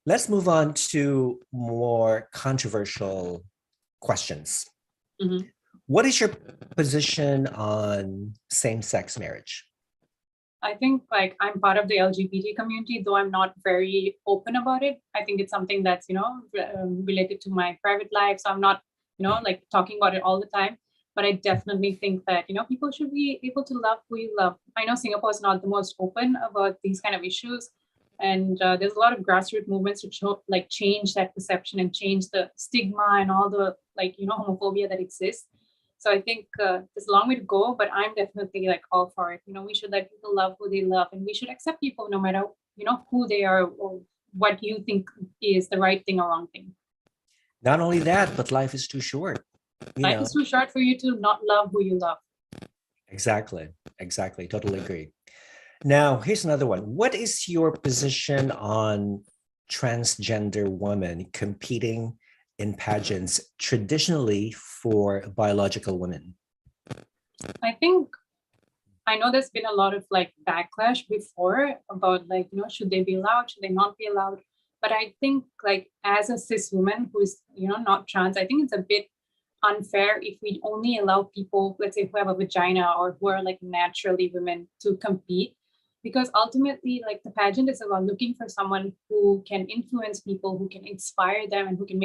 S2: Let's move on to more controversial questions. What is your position on same-sex marriage?
S1: I think like I'm part of the LGBT community, though I'm not very open about it. I think it's something that's, related to my private life. So I'm not, like talking about it all the time. But I definitely think that, people should be able to love who you love. I know Singapore is not the most open about these kind of issues. And there's a lot of grassroots movements to change that perception and change the stigma and all the homophobia that exists. So I think there's a long way to go, but I'm definitely all for it. We should let people love who they love, and we should accept people no matter who they are or what you think is the right thing or wrong thing.
S2: Not only that, but life is too short.
S1: Life is too short for you to not love who you love.
S2: Exactly. Totally agree. Now, here's another one. What is your position on transgender women competing in pageants traditionally for biological women?
S1: I know there's been a lot of backlash before about should they be allowed, should they not be allowed? But I think as a cis woman who is, not trans, I think it's a bit unfair if we only allow people, let's say, who have a vagina or who are naturally women to compete. Because ultimately, the pageant is about looking for someone who can influence people, who can inspire them, and who can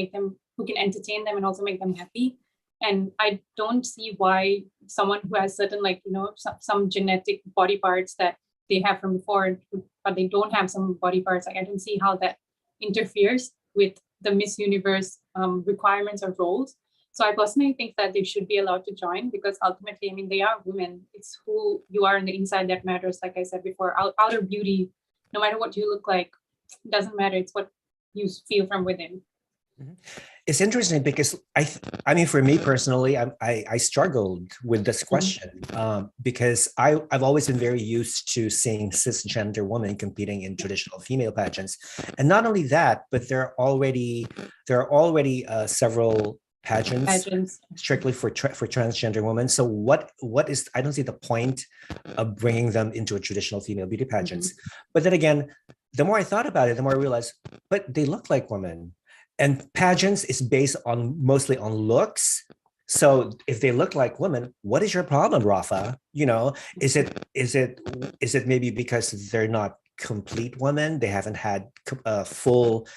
S1: entertain them and also make them happy. And I don't see why someone who has certain some genetic body parts that they have from before, but they don't have some body parts, I don't see how that interferes with the Miss Universe requirements or roles. So I personally think that they should be allowed to join because ultimately, they are women. It's who you are on the inside that matters. Like I said before, outer beauty, no matter what you look like, doesn't matter. It's what you feel from within.
S2: It's interesting because for me personally, I struggled with this question because I've always been very used to seeing cisgender women competing in traditional female pageants, and not only that, but there are already several pageants strictly for transgender women. So what is, I don't see the point of bringing them into a traditional female beauty pageants. But then again, the more I thought about it, the more I realized, but they look like women, and pageants is based mostly on looks. So if they look like women, what is your problem, Rafa? Is it maybe because they're not complete women, they haven't had a full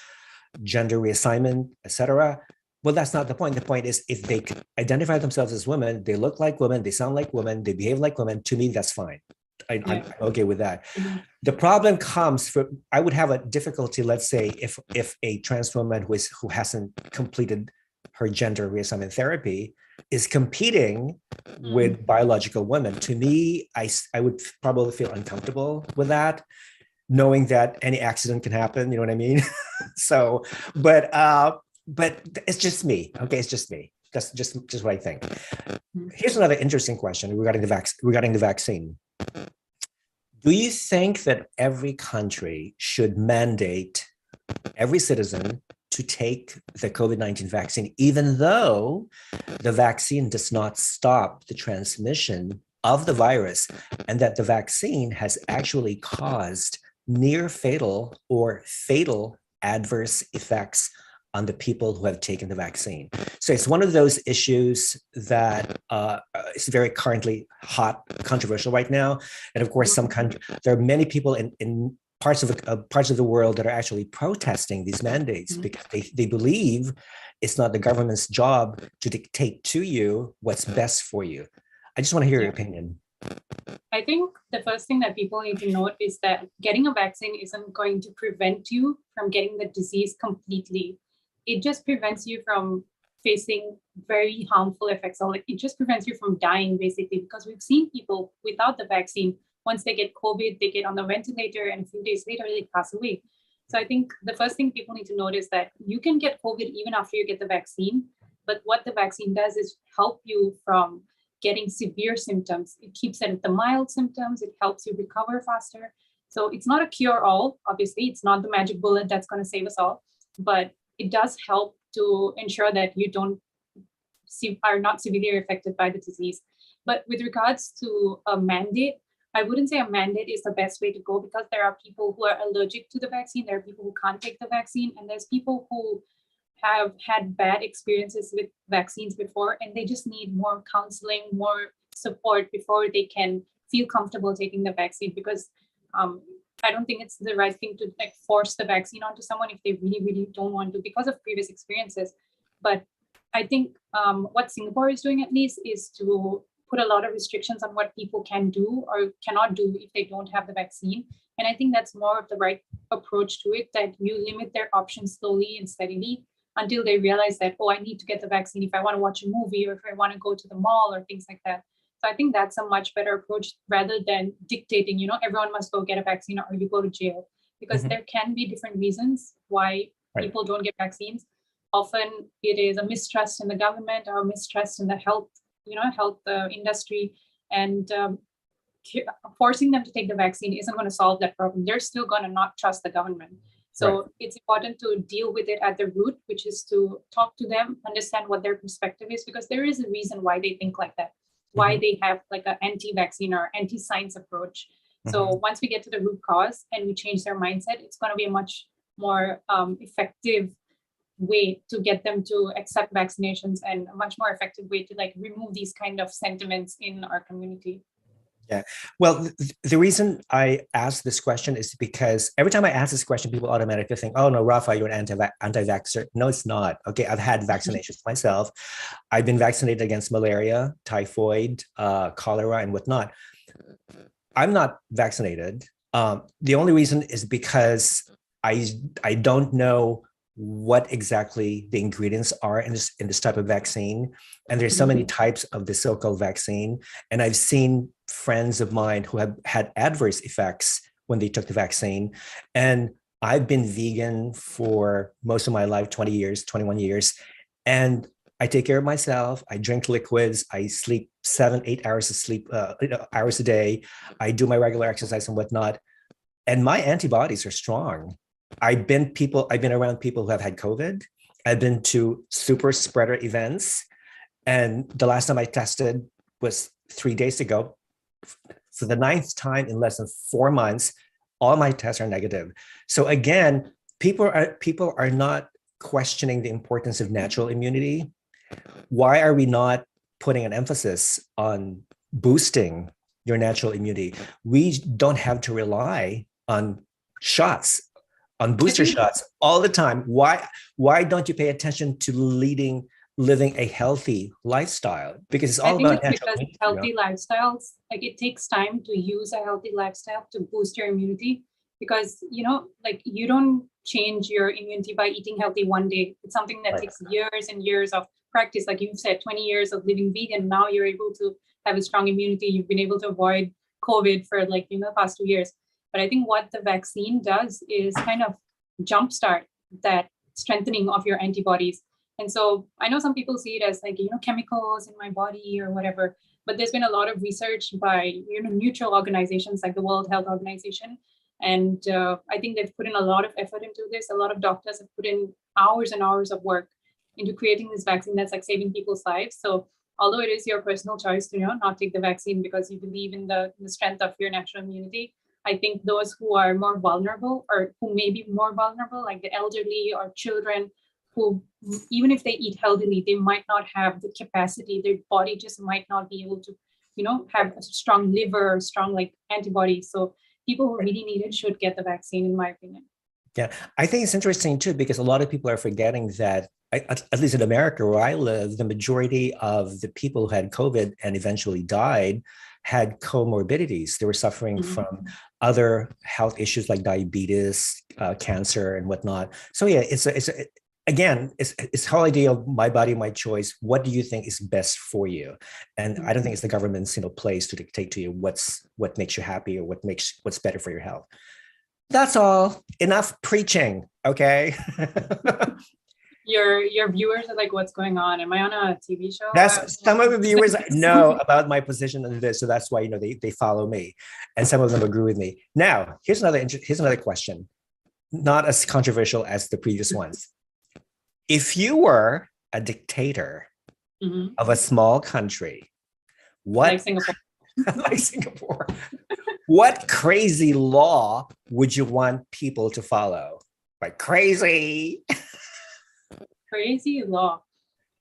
S2: gender reassignment, etc.? Well, that's not the point. The point is if they identify themselves as women, they look like women, they sound like women, they behave like women, to me, that's fine. I'm okay with that. The problem comes from, I would have a difficulty, let's say, if a trans woman who hasn't completed her gender reassignment therapy is competing with biological women. To me, I would probably feel uncomfortable with that, knowing that any accident can happen. You know what I mean? So, but it's just me. Okay, it's just me. That's just what I think. Here's another interesting question regarding the vaccine. Do you think that every country should mandate every citizen to take the COVID-19 vaccine, even though the vaccine does not stop the transmission of the virus, and that the vaccine has actually caused near fatal or fatal adverse effects on the people who have taken the vaccine? So it's one of those issues that is very currently hot, controversial right now. And of course, there are many people in parts of the world that are actually protesting these mandates because they believe it's not the government's job to dictate to you what's best for you. I just want to hear your opinion.
S1: I think the first thing that people need to note is that getting a vaccine isn't going to prevent you from getting the disease completely. It just prevents you from facing very harmful effects. Or it just prevents you from dying, basically, because we've seen people without the vaccine, once they get COVID, they get on the ventilator, and a few days later, they pass away. So I think the first thing people need to note is that you can get COVID even after you get the vaccine. But what the vaccine does is help you from getting severe symptoms. It keeps it at the mild symptoms. It helps you recover faster. So it's not a cure-all. Obviously, it's not the magic bullet that's going to save us all. But it does help to ensure that you are not severely affected by the disease. But with regards to a mandate, I wouldn't say a mandate is the best way to go, because there are people who are allergic to the vaccine. There are people who can't take the vaccine, and there's people who have had bad experiences with vaccines before, and they just need more counseling, more support before they can feel comfortable taking the vaccine. Because I don't think it's the right thing to force the vaccine onto someone if they really, really don't want to because of previous experiences. But I think what Singapore is doing, at least, is to put a lot of restrictions on what people can do or cannot do if they don't have the vaccine. And I think that's more of the right approach to it, that you limit their options slowly and steadily until they realize that, oh, I need to get the vaccine if I want to watch a movie or if I want to go to the mall or things like that. So I think that's a much better approach rather than dictating, everyone must go get a vaccine or you go to jail, because there can be different reasons why people don't get vaccines. Often it is a mistrust in the government or a mistrust in the health industry, and forcing them to take the vaccine isn't going to solve that problem. They're still going to not trust the government. So it's important to deal with it at the root, which is to talk to them, understand what their perspective is, because there is a reason why they think like that, why they have like an anti-vaccine or anti-science approach. So once we get to the root cause and we change their mindset, it's going to be a much more effective way to get them to accept vaccinations, and a much more effective way to remove these kind of sentiments in our community.
S2: Yeah. Well, the reason I ask this question is because every time I ask this question, people automatically think, oh, no, Rafa, you're an anti-vaxxer. No, it's not. Okay, I've had vaccinations myself. I've been vaccinated against malaria, typhoid, cholera, and whatnot. I'm not vaccinated. The only reason is because I don't know what exactly the ingredients are in this type of vaccine. And there's so many types of the so-called vaccine. And I've seen friends of mine who have had adverse effects when they took the vaccine. And I've been vegan for most of my life, 20 years, 21 years. And I take care of myself. I drink liquids. I sleep 7-8 hours of sleep, hours a day. I do my regular exercise and whatnot. And my antibodies are strong. I've been around people who have had COVID. I've been to super spreader events. And the last time I tested was 3 days ago. For the 9th time in less than 4 months, all my tests are negative. So again, people are not questioning the importance of natural immunity. Why are we not putting an emphasis on boosting your natural immunity? We don't have to rely on booster shots all the time. Why don't you pay attention to leading living a healthy lifestyle, because it's
S1: I
S2: all
S1: think
S2: about
S1: it's
S2: natural
S1: because
S2: meat,
S1: healthy lifestyles, like it takes time to use a healthy lifestyle to boost your immunity. Because, like you don't change your immunity by eating healthy one day. It's something that
S2: Right.
S1: takes years and years of practice. Like you've said, 20 years of living vegan. Now you're able to have a strong immunity. You've been able to avoid COVID for the past 2 years. But I think what the vaccine does is kind of jumpstart that strengthening of your antibodies. And so I know some people see it as like, chemicals in my body or whatever, but there's been a lot of research by, neutral organizations like the World Health Organization. And I think they've put in a lot of effort into this. A lot of doctors have put in hours and hours of work into creating this vaccine that's like saving people's lives. So although it is your personal choice to, not take the vaccine because you believe in the strength of your natural immunity, I think those who are more vulnerable or who may be more vulnerable, like the elderly or children, who even if they eat healthily, they might not have the capacity, their body just might not be able to, have a strong liver or strong like antibodies. So people who really need it should get the vaccine, in my opinion.
S2: Yeah, I think it's interesting too, because a lot of people are forgetting that, at least in America where I live, the majority of the people who had COVID and eventually died had comorbidities. They were suffering from other health issues like diabetes, cancer, and whatnot. So yeah, again, it's whole idea of my body, my choice. What do you think is best for you? And I don't think it's the government's place to dictate to you what makes you happy or what's better for your health. That's all. Enough preaching, okay?
S1: Your viewers are like, what's going on? Am I on a TV show?
S2: Some of the viewers know about my position on this, so that's why they follow me, and some of them agree with me. Now, here's another question, not as controversial as the previous ones. If you were a dictator of a small country,
S1: like Singapore,
S2: like Singapore, what crazy law would you want people to follow? Like crazy
S1: law.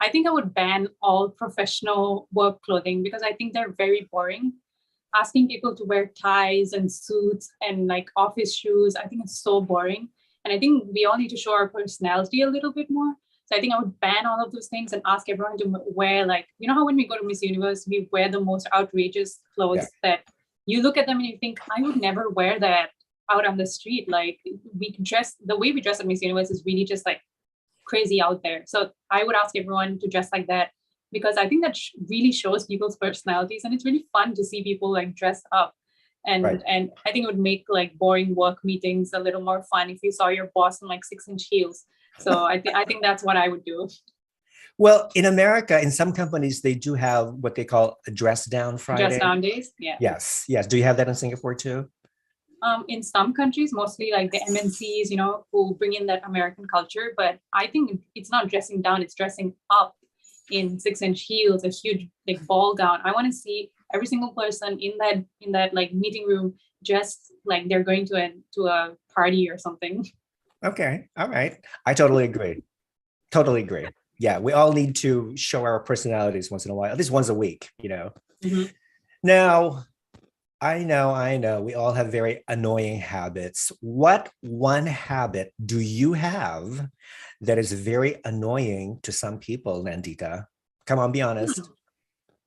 S1: I think I would ban all professional work clothing because I think they're very boring. Asking people to wear ties and suits and like office shoes, I think it's so boring. And I think we all need to show our personality a little bit more. So I think I would ban all of those things and ask everyone to wear, like, how when we go to Miss Universe, we wear the most outrageous clothes that you look at them and you think, I would never wear that out on the street. Like the way we dress at Miss Universe is really just like crazy out there. So I would ask everyone to dress like that because I think that really shows people's personalities, and it's really fun to see people like dress up. And I think it would make like boring work meetings a little more fun if you saw your boss in like 6-inch heels. So I think that's what I would do.
S2: Well, in America, in some companies, they do have what they call a dress down Friday.
S1: Dress down days, yeah.
S2: Yes. Do you have that in Singapore too?
S1: In some countries, mostly like the MNCs, who bring in that American culture. But I think it's not dressing down; it's dressing up in 6-inch heels, a huge like ball gown. I want to see every single person in that like meeting room dressed like they're going to a party or something.
S2: Okay, all right. I totally agree. Yeah, we all need to show our personalities once in a while, at least once a week. Now, I know. We all have very annoying habits. What one habit do you have that is very annoying to some people, Nandita? Come on, be honest.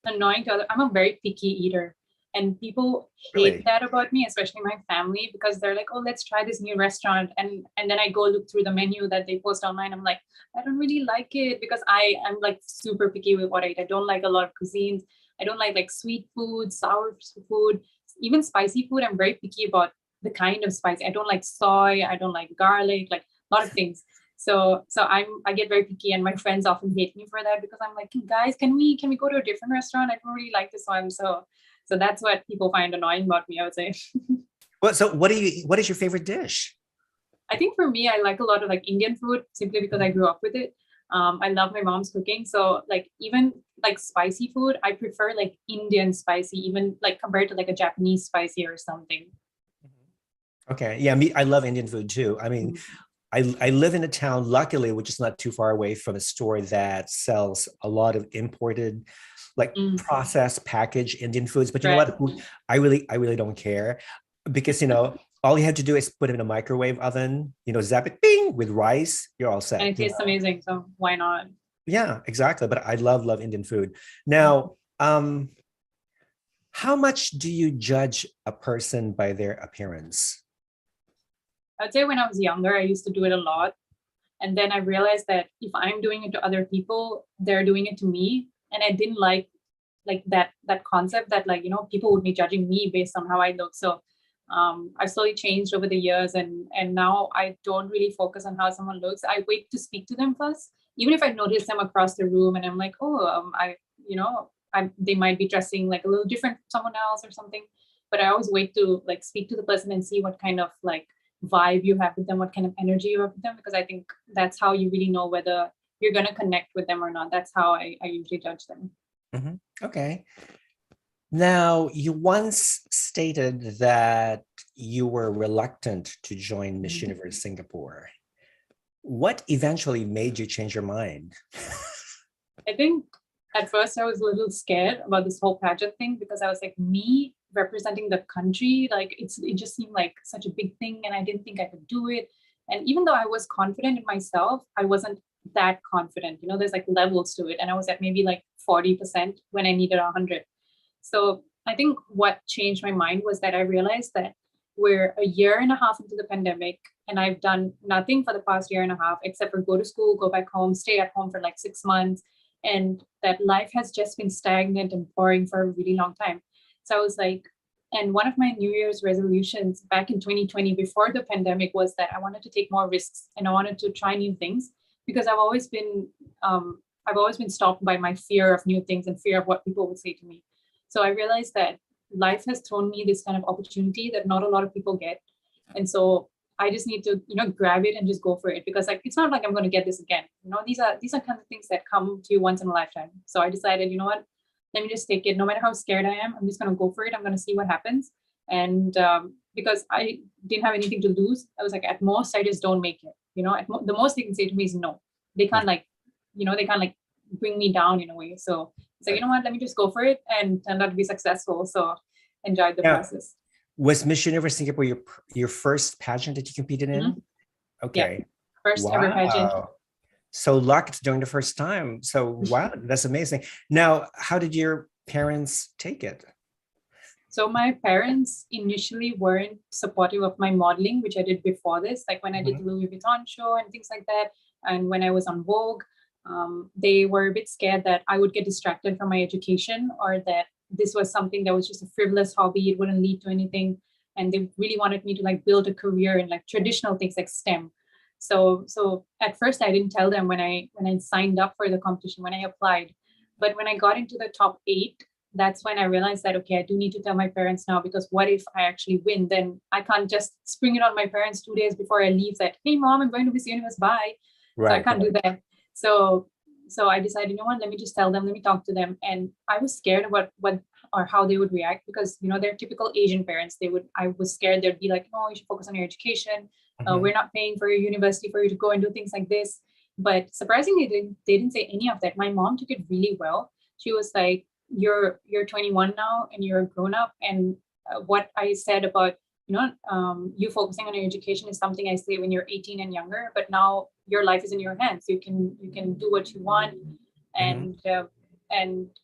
S1: Annoying to others. I'm a very picky eater. And people hate that about me, especially my family, because they're like, oh, let's try this new restaurant. And then I go look through the menu that they post online. I'm like, I don't really like it because I'm like super picky with what I eat. I don't like a lot of cuisines. I don't like sweet food, sour food, even spicy food. I'm very picky about the kind of spicy. I don't like soy. I don't like garlic, like a lot of things. So I get very picky, and my friends often hate me for that because I'm like, guys, can we go to a different restaurant? I don't really like this one. So that's what people find annoying about me, I would say.
S2: Well, so what is your favorite dish?
S1: I think for me, I like a lot of like Indian food simply because I grew up with it. I love my mom's cooking. So like even like spicy food, I prefer like Indian spicy, even like compared to like a Japanese spicy or something.
S2: Okay. Yeah, I love Indian food too. I mean, I live in a town, luckily, which is not too far away from a store that sells a lot of imported, like processed, packaged Indian foods. But you know what? I really don't care because, all you have to do is put it in a microwave oven, zap it, bing, with rice, you're all set.
S1: And it tastes amazing. So why not?
S2: Yeah, exactly. But I love Indian food. Now, how much do you judge a person by their appearance?
S1: I'd say when I was younger, I used to do it a lot. And then I realized that if I'm doing it to other people, they're doing it to me. And I didn't like that concept that, like, people would be judging me based on how I look. So I've slowly changed over the years, and now I don't really focus on how someone looks. I wait to speak to them first, even if I notice them across the room and I'm like, oh, they might be dressing like a little different from someone else or something. But I always wait to like speak to the person and see what kind of like vibe you have with them, what kind of energy you have with them, because I think that's how you really know whether you're going to connect with them or not. That's how I usually judge them.
S2: Mm-hmm. Okay. Now, you once stated that you were reluctant to join Miss Universe Singapore. What eventually made you change your mind?
S1: I think at first I was a little scared about this whole pageant thing, because I was like, me representing the country, like it just seemed like such a big thing, and I didn't think I could do it. And even though I was confident in myself, I wasn't that confident. There's like levels to it, and I was at maybe like 40% when I needed 100. So I think what changed my mind was that I realized that we're a year and a half into the pandemic, and I've done nothing for the past year and a half except for go to school, go back home, stay at home for like 6 months, and that life has just been stagnant and boring for a really long time. So I was like, and one of my New Year's resolutions back in 2020 before the pandemic was that I wanted to take more risks and I wanted to try new things, because I've always been stopped by my fear of new things and fear of what people would say to me. So I realized that life has thrown me this kind of opportunity that not a lot of people get. And so I just need to, grab it and just go for it, because like, it's not like I'm going to get this again. These are kind of things that come to you once in a lifetime. So I decided, you know what, let me just take it. No matter how scared I am, I'm just going to go for it. I'm going to see what happens. And because I didn't have anything to lose, I was like, at most, I just don't make it. The most they can say to me is no. They can't bring me down in a way. So it's like, you know what, let me just go for it and turn out to be successful. So enjoyed the process.
S2: Was Miss Universe Singapore your first pageant that you competed in? Mm-hmm. Okay.
S1: Yeah. First ever pageant.
S2: So lucked during the first time. So wow, that's amazing. Now, how did your parents take it?
S1: So my parents initially weren't supportive of my modeling, which I did before this, like when I did the Louis Vuitton show and things like that. And when I was on Vogue, they were a bit scared that I would get distracted from my education, or that this was something that was just a frivolous hobby. It wouldn't lead to anything. And they really wanted me to like build a career in like traditional things like STEM. So at first I didn't tell them when I signed up for the competition, when I applied. But when I got into the top 8, that's when I realized that, okay, I do need to tell my parents now, because what if I actually win? Then I can't just spring it on my parents 2 days before I leave that, hey mom, I'm going to Miss Universe, bye. Right. So I can't do that. So I decided, you know what, let me just tell them, let me talk to them. And I was scared about what or how they would react, because, they're typical Asian parents. I was scared they'd be like, no, you should focus on your education. We're not paying for your university for you to go and do things like this. But surprisingly, they didn't say any of that. My mom took it really well. She was like, you're 21 now and you're a grown up. And what I said about, you focusing on your education is something I say when you're 18 and younger, but now your life is in your hands. You can do what you want. And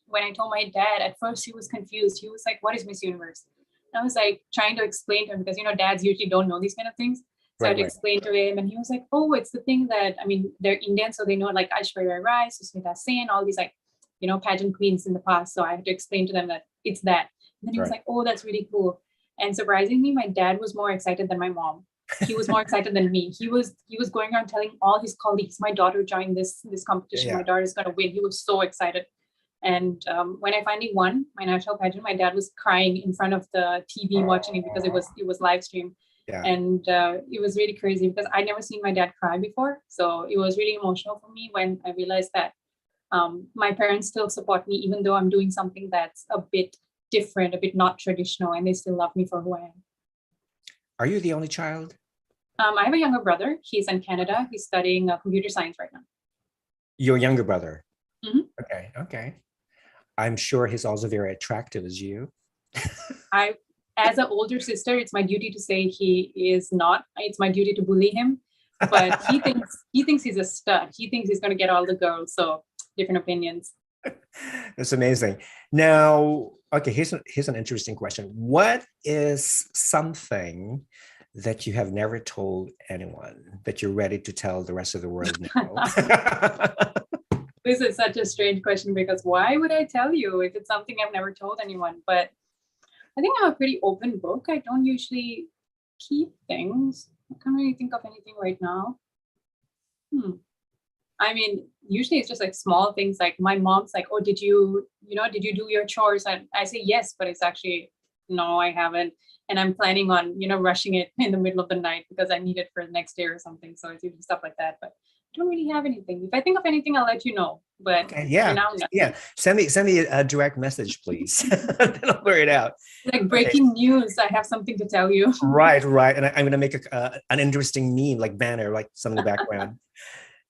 S1: when I told my dad, at first he was confused. He was like, what is Miss Universe? And I was like trying to explain to him, because, dads usually don't know these kind of things. So I'd explain to him, and he was like, oh, it's the thing that, they're Indian, so they know like Aishwarya Rai, Susmita Sen, all these like, pageant queens in the past. So I had to explain to them that it's that. And then he was like, oh, that's really cool. And surprisingly, my dad was more excited than my mom. He was more excited than me. He was going around telling all his colleagues, my daughter joined this competition. My daughter is going to win. He was so excited. And when I finally won my national pageant, my dad was crying in front of the TV watching it, because it was live streamed. Yeah. And it was really crazy, because I'd never seen my dad cry before. So it was really emotional for me when I realized that my parents still support me, even though I'm doing something that's a bit different, a bit not traditional, and they still love me for who I am.
S2: Are you the only child?
S1: I have a younger brother. He's in Canada. He's studying computer science right now.
S2: Your younger brother?
S1: Mm-hmm.
S2: Okay. I'm sure he's also very attractive as you.
S1: As an older sister, it's my duty to say he is not. It's my duty to bully him. But he thinks he's a stud. He thinks he's going to get all the girls. So different opinions.
S2: That's amazing. Now, okay, here's an interesting question. What is something that you have never told anyone that you're ready to tell the rest of the world now?
S1: This is such a strange question because why would I tell you if it's something I've never told anyone? But I think I'm a pretty open book. I don't usually keep things. I can't really think of anything right now. I mean, usually it's just like small things. Like my mom's like, "Oh, did you do your chores?" And I say yes, but it's actually no, I haven't. And I'm planning on, rushing it in the middle of the night because I need it for the next day or something. So it's usually stuff like that. But I don't really have anything. If I think of anything, I'll let you know. But
S2: okay, yeah,
S1: for now, no.
S2: Yeah. Send me a direct message, please. Then I'll wear it out.
S1: Like breaking news, I have something to tell you.
S2: Right. And I'm gonna make an interesting meme, like banner, like some in the background.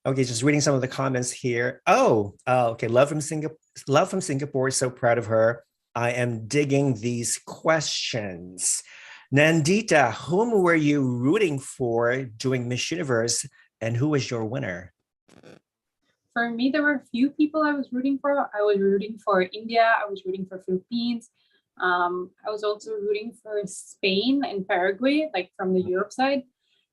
S2: Okay, just reading some of the comments here. Okay. Love from Singapore. So proud of her. I am digging these questions. Nandita, whom were you rooting for doing Miss Universe, and who was your winner?
S1: For me, there were a few people I was rooting for. I was rooting for India. I was rooting for Philippines. I was also rooting for Spain and Paraguay, like from the Europe side.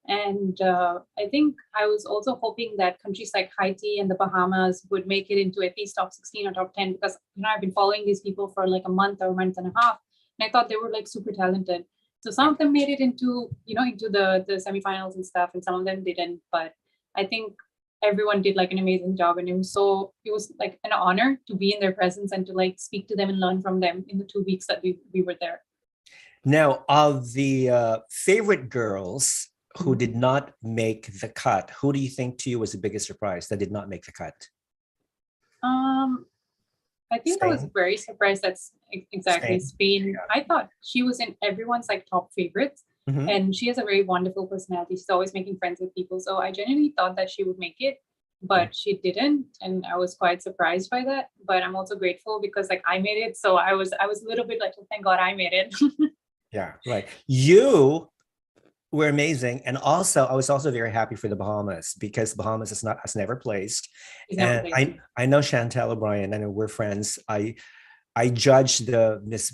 S1: And I think I was also hoping that countries like Haiti and the Bahamas would make it into at least top 16 or top 10 because, I've been following these people for like a month or a month and a half. And I thought they were like super talented. So some of them made it into the semifinals and stuff, and some of them didn't. But I think everyone did like an amazing job. And it was like an honor to be in their presence and to like speak to them and learn from them in the 2 weeks that we were there.
S2: Now, of the favorite girls who did not make the cut, who do you think to you was the biggest surprise that did not make the cut?
S1: I think Spain. I was very surprised. That's exactly Spain. Yeah. I thought she was in everyone's like top favorites, and she has a very wonderful personality. She's always making friends with people. So I genuinely thought that she would make it, but she didn't, and I was quite surprised by that. But I'm also grateful because like I made it, so I was a little bit like, oh, thank God I made it.
S2: Yeah, right. You were amazing, and also I was also very happy for the Bahamas because Bahamas has never placed. And I know Chantel O'Brien. I know we're friends. I judged the Miss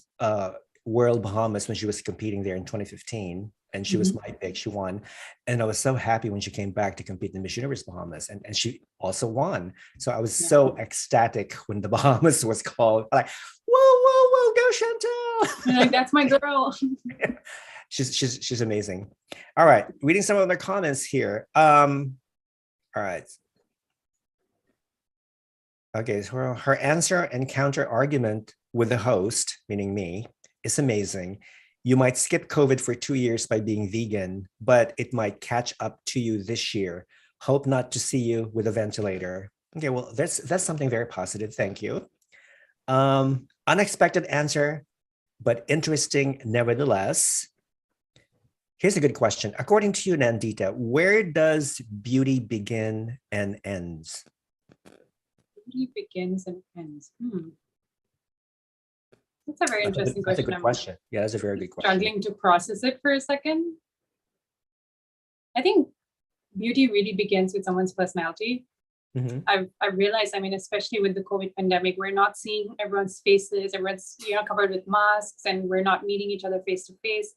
S2: World Bahamas when she was competing there in 2015, and she was my pick. She won, and I was so happy when she came back to compete in Miss Universe Bahamas, and she also won. So I was so ecstatic when the Bahamas was called. Like, whoa, go Chantel!
S1: Like, that's my girl.
S2: She's amazing. All right, reading some of their comments here. All right. Okay, so her answer and counter argument with the host, meaning me, is amazing. You might skip COVID for 2 years by being vegan, but it might catch up to you this year. Hope not to see you with a ventilator. Okay, well, that's something very positive. Thank you. Unexpected answer, but interesting nevertheless. Here's a good question. According to you, Nandita, where does beauty begin and ends?
S1: Beauty begins and ends. That's a very interesting question.
S2: That's a good question. Yeah, that's a very good question.
S1: Struggling to process it for a second. I think beauty really begins with someone's personality. I've realized, especially with the COVID pandemic, we're not seeing everyone's faces. Everyone's covered with masks, and we're not meeting each other face to face.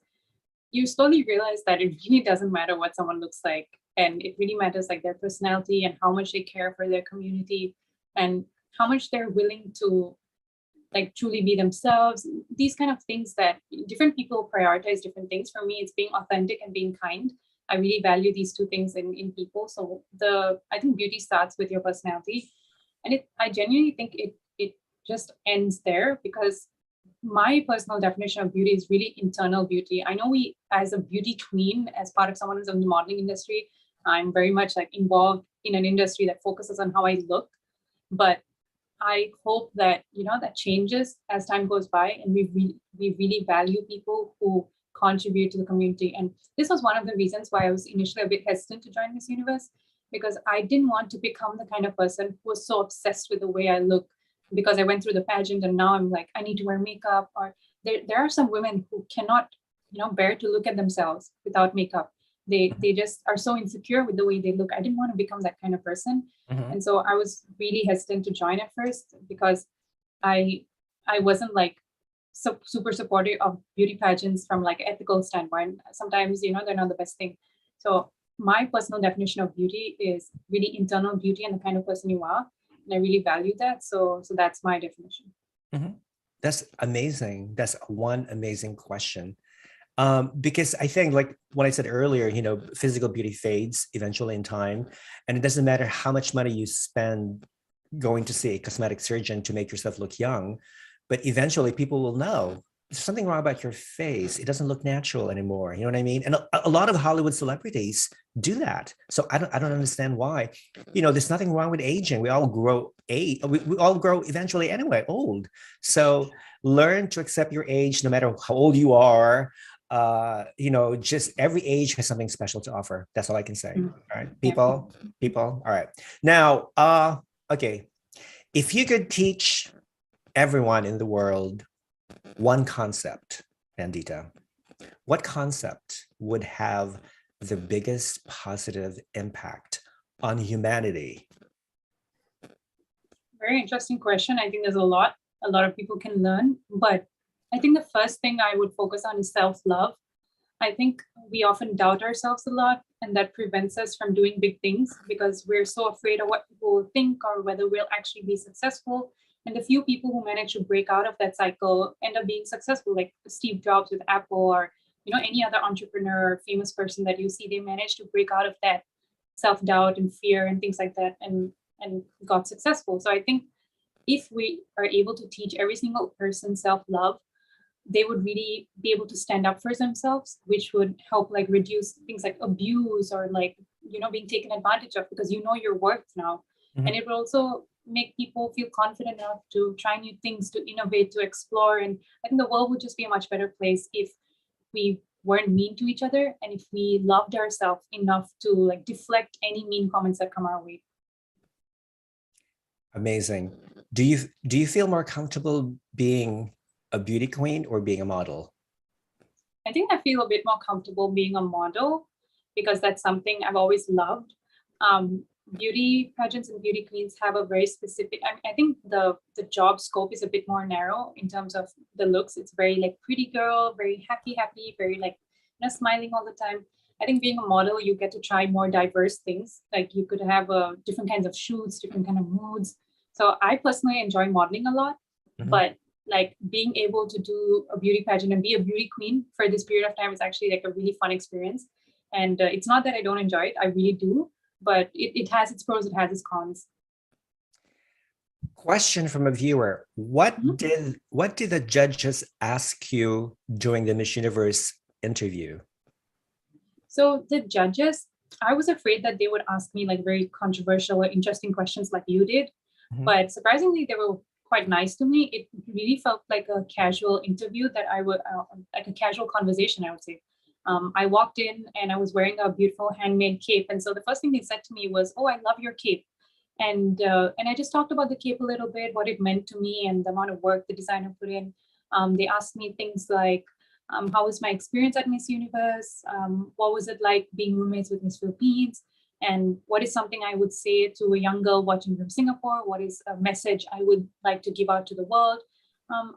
S1: You slowly realize that it really doesn't matter what someone looks like, and it really matters like their personality and how much they care for their community and how much they're willing to like truly be themselves. These kind of things that different people prioritize different things. For me, it's being authentic and being kind. I really value these two things in people. So I think beauty starts with your personality, and I genuinely think it just ends there, because my personal definition of beauty is really internal beauty. I know we, as a beauty queen, as part of someone who's in the modeling industry, I'm very much like involved in an industry that focuses on how I look. But I hope that, that changes as time goes by, and we really value people who contribute to the community. And this was one of the reasons why I was initially a bit hesitant to join Miss Universe, because I didn't want to become the kind of person who was so obsessed with the way I look, because I went through the pageant and now I'm like, I need to wear makeup. Or there are some women who cannot, bear to look at themselves without makeup. they just are so insecure with the way they look. I didn't want to become that kind of person. And so I was really hesitant to join at first because I wasn't like super supportive of beauty pageants from like ethical standpoint. Sometimes, they're not the best thing. So my personal definition of beauty is really internal beauty and the kind of person you are. And I really value that. So that's my definition.
S2: That's amazing. That's one amazing question. Because I think, like what I said earlier, physical beauty fades eventually in time. And it doesn't matter how much money you spend going to see a cosmetic surgeon to make yourself look young, but eventually people will know there's something wrong about your face. It doesn't look natural anymore. You know what I mean? And a lot of Hollywood celebrities do that. So I don't understand why. There's nothing wrong with aging. We all grow we all grow eventually anyway, old. So learn to accept your age no matter how old you are. Just every age has something special to offer. That's all I can say. All right, people. All right. Now, okay. If you could teach everyone in the world one concept, Nandita, what concept would have the biggest positive impact on humanity?
S1: Very interesting question. I think there's a lot of people can learn, but I think the first thing I would focus on is self-love. I think we often doubt ourselves a lot, and that prevents us from doing big things because we're so afraid of what people will think or whether we'll actually be successful. And the few people who manage to break out of that cycle end up being successful, like Steve Jobs with Apple, or any other entrepreneur or famous person that you see. They manage to break out of that self-doubt and fear and things like that, and got successful. So I think if we are able to teach every single person self-love, they would really be able to stand up for themselves, which would help like reduce things like abuse or like, being taken advantage of, because your worth now. And it will also make people feel confident enough to try new things, to innovate, to explore. And I think the world would just be a much better place if we weren't mean to each other and if we loved ourselves enough to like deflect any mean comments that come our way.
S2: Amazing. Do you feel more comfortable being a beauty queen or being a model?
S1: I think I feel a bit more comfortable being a model because that's something I've always loved. Beauty pageants and beauty queens have a very specific, I think the job scope is a bit more narrow in terms of the looks. It's very like pretty girl, very happy, very like, smiling all the time. I think being a model, you get to try more diverse things. Like you could have different kinds of shoots, different kind of moods. So I personally enjoy modeling a lot, but like being able to do a beauty pageant and be a beauty queen for this period of time is actually like a really fun experience. And it's not that I don't enjoy it, I really do, but it has its pros, it has its cons.
S2: Question from a viewer. What did the judges ask you during the Miss Universe interview?
S1: So the judges, I was afraid that they would ask me like very controversial or interesting questions like you did, but surprisingly they were quite nice to me. It really felt like a casual interview that I would, like a casual conversation, I would say. I walked in and I was wearing a beautiful handmade cape. And so the first thing they said to me was, "Oh, I love your cape." And I just talked about the cape a little bit, what it meant to me and the amount of work the designer put in. They asked me things like, how was my experience at Miss Universe? What was it like being roommates with Miss Philippines? And what is something I would say to a young girl watching from Singapore? What is a message I would like to give out to the world?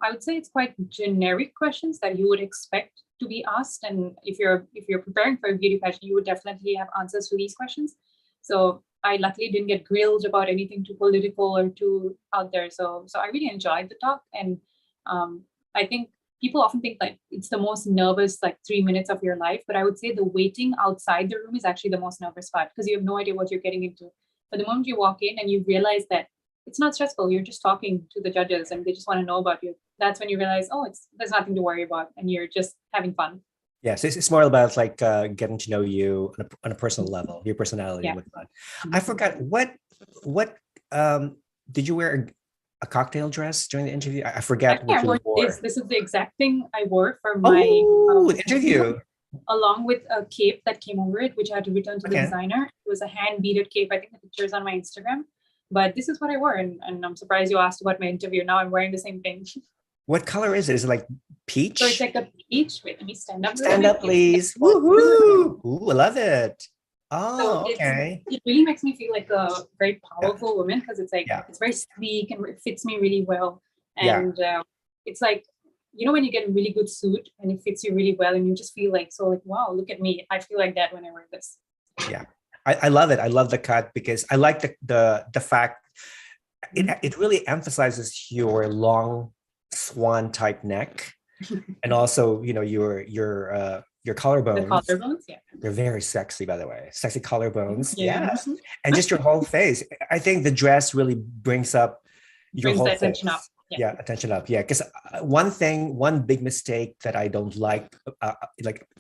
S1: I would say it's quite generic questions that you would expect to be asked. And if you're preparing for a beauty pageant, you would definitely have answers to these questions. So I luckily didn't get grilled about anything too political or too out there. So I really enjoyed the talk. And I think people often think like it's the most nervous like 3 minutes of your life, but I would say the waiting outside the room is actually the most nervous part because you have no idea what you're getting into. But the moment you walk in and you realize that it's not stressful, you're just talking to the judges and they just want to know about you. That's when you realize, there's nothing to worry about and you're just having fun.
S2: Yes, it's more about like getting to know you on a personal level, your personality and whatnot. I forgot what did you wear a cocktail dress during the interview? I forgot what you wore.
S1: This is the exact thing I wore for my
S2: interview.
S1: Along with a cape that came over it, which I had to return to the designer. It was a hand-beaded cape. I think the picture is on my Instagram. But this is what I wore, and I'm surprised you asked about my interview. Now I'm wearing the same thing.
S2: What color is it? Is it like Peach?
S1: So it's like a peach. Wait, let me stand up.
S2: Stand up, please. Woohoo! Ooh, I love it. Oh,
S1: So
S2: okay.
S1: it really makes me feel like a very powerful woman because it's like it's very sleek and it fits me really well. And it's like, when you get a really good suit and it fits you really well and you just feel like, wow, look at me. I feel like that when I wear this.
S2: Yeah, I love it. I love the cut because I like the fact it really emphasizes your long swan type neck and also, your collarbones.
S1: The collarbones,
S2: They're very sexy, by the way. Sexy collarbones. Yes. And just your whole face. I think the dress really brings up your whole face.
S1: Attention up.
S2: Yeah, attention up. Yeah, because one big mistake that I don't like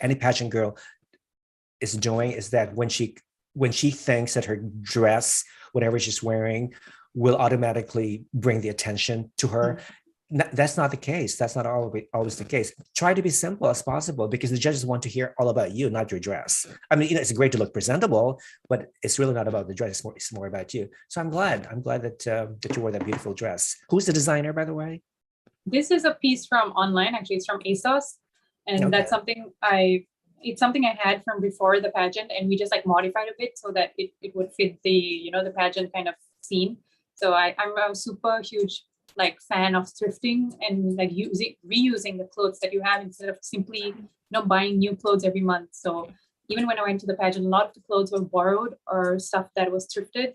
S2: any pageant girl is doing is that when she thinks that her dress, whatever she's wearing, will automatically bring the attention to her. That's not the case. That's not always the case. Try to be simple as possible because the judges want to hear all about you, not your dress. I mean, it's great to look presentable, but it's really not about the dress. It's more about you. So I'm glad that you wore that beautiful dress. Who's the designer, by the way?
S1: This is a piece from online. Actually, it's from ASOS, and that's something it's something I had from before the pageant, and we just like modified a bit so that it would fit the the pageant kind of scene. So I'm a super huge like fan of thrifting and like reusing the clothes that you have instead of simply buying new clothes every month. So even when I went to the pageant, a lot of the clothes were borrowed or stuff that was thrifted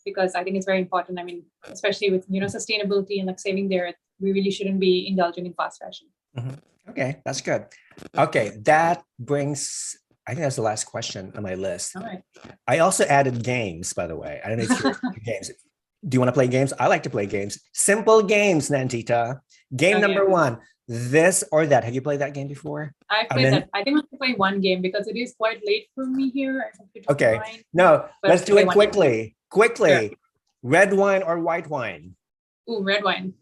S1: because I think it's very important. I mean, especially with sustainability and like saving the earth, we really shouldn't be indulging in fast fashion.
S2: Mm-hmm. Okay, that's good. Okay, that brings, I think that's the last question on my list.
S1: All right.
S2: I also added games, by the way. I don't know if you're games. Do you want to play games? I like to play games. Simple games, Nandita. Game number 1, this or that. Have you played that game before?
S1: I've played that. I think I have to play one game because it is quite late for me here.
S2: Okay. No, let's do it quickly. Quickly. Sure. Red wine or white wine?
S1: Ooh, red wine.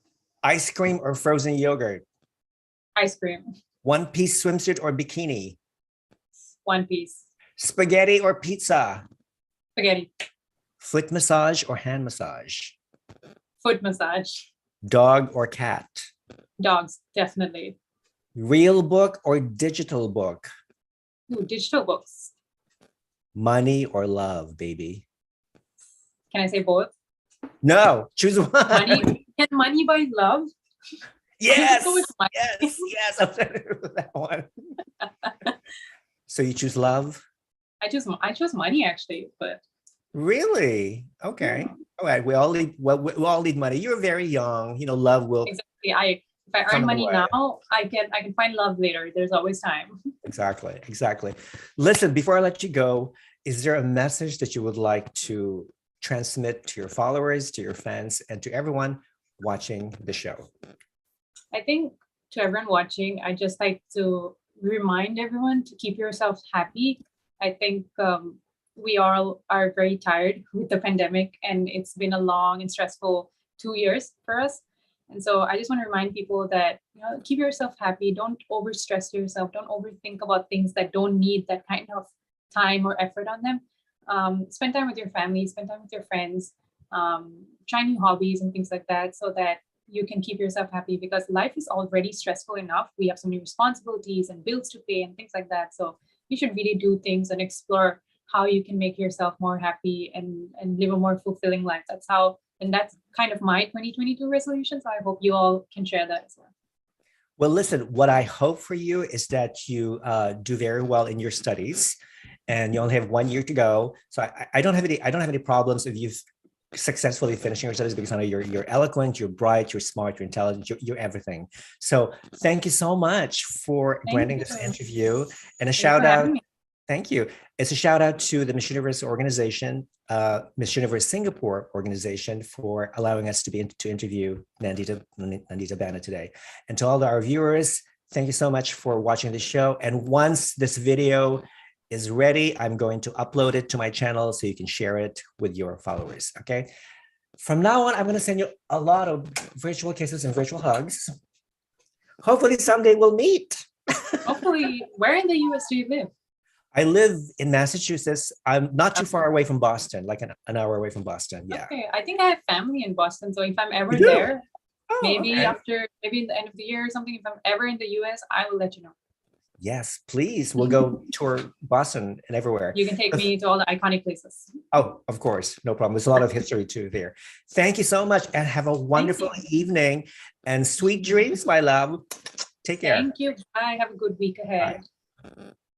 S2: Ice cream or frozen yogurt?
S1: Ice cream.
S2: One-piece swimsuit or bikini?
S1: One piece.
S2: Spaghetti or pizza?
S1: Spaghetti.
S2: Foot massage or hand massage?
S1: Foot massage.
S2: Dog or cat?
S1: Dogs, definitely.
S2: Real book or digital book?
S1: Ooh, digital books.
S2: Money or love, baby?
S1: Can I say both?
S2: No, choose one.
S1: Money. Can money buy love?
S2: Yes. Yes. I'm with that one. So you choose love? I
S1: chose money actually, but.
S2: Really? Okay. All right. We all need money. You're very young. Love will.
S1: Exactly. If I earn money now, I can find love later. There's always time.
S2: Exactly. Listen, before I let you go, is there a message that you would like to transmit to your followers, to your fans, and to everyone watching the show?
S1: I think to everyone watching, I just like to remind everyone to keep yourself happy. I think we all are very tired with the pandemic, and it's been a long and stressful 2 years for us. And so I just want to remind people that keep yourself happy. Don't overstress yourself. Don't overthink about things that don't need that kind of time or effort on them. Spend time with your family. Spend time with your friends. Try new hobbies and things like that, so that you can keep yourself happy, because life is already stressful enough. We have so many responsibilities and bills to pay and things like that. So you should really do things and explore how you can make yourself more happy and live a more fulfilling life. That's kind of my 2022 resolution. So I hope you all can share that as well.
S2: Well, listen, what I hope for you is that you do very well in your studies, and you only have 1 year to go. So I don't have any problems if you successfully finishing your studies, because I know you're eloquent, you're bright, you're smart, you're intelligent, you're everything. So thank you so much for granting this interview, and a shout out. Thank you. It's a shout out to the Miss Universe organization, Miss Universe Singapore organization, for allowing us to interview Nandita Banna today. And to all our viewers, thank you so much for watching the show. And once this video is ready, I'm going to upload it to my channel so you can share it with your followers. Okay. From now on, I'm going to send you a lot of virtual kisses and virtual hugs. Hopefully someday we'll meet.
S1: Hopefully. Where in the US do you live?
S2: I live in Massachusetts. I'm not too far away from Boston, like an hour away from Boston. Yeah.
S1: Okay. I think I have family in Boston. So if I'm ever there, maybe
S2: okay.
S1: after, maybe in the end of the year or something, if I'm ever in the US, I will let you know.
S2: Yes, please. We'll go tour Boston and everywhere.
S1: You can take me to all the iconic places.
S2: Oh, of course. No problem. There's a lot of history too there. Thank you so much and have a wonderful evening and sweet dreams, my love. Take care.
S1: Thank you. Bye. Have a good week ahead.
S2: Bye.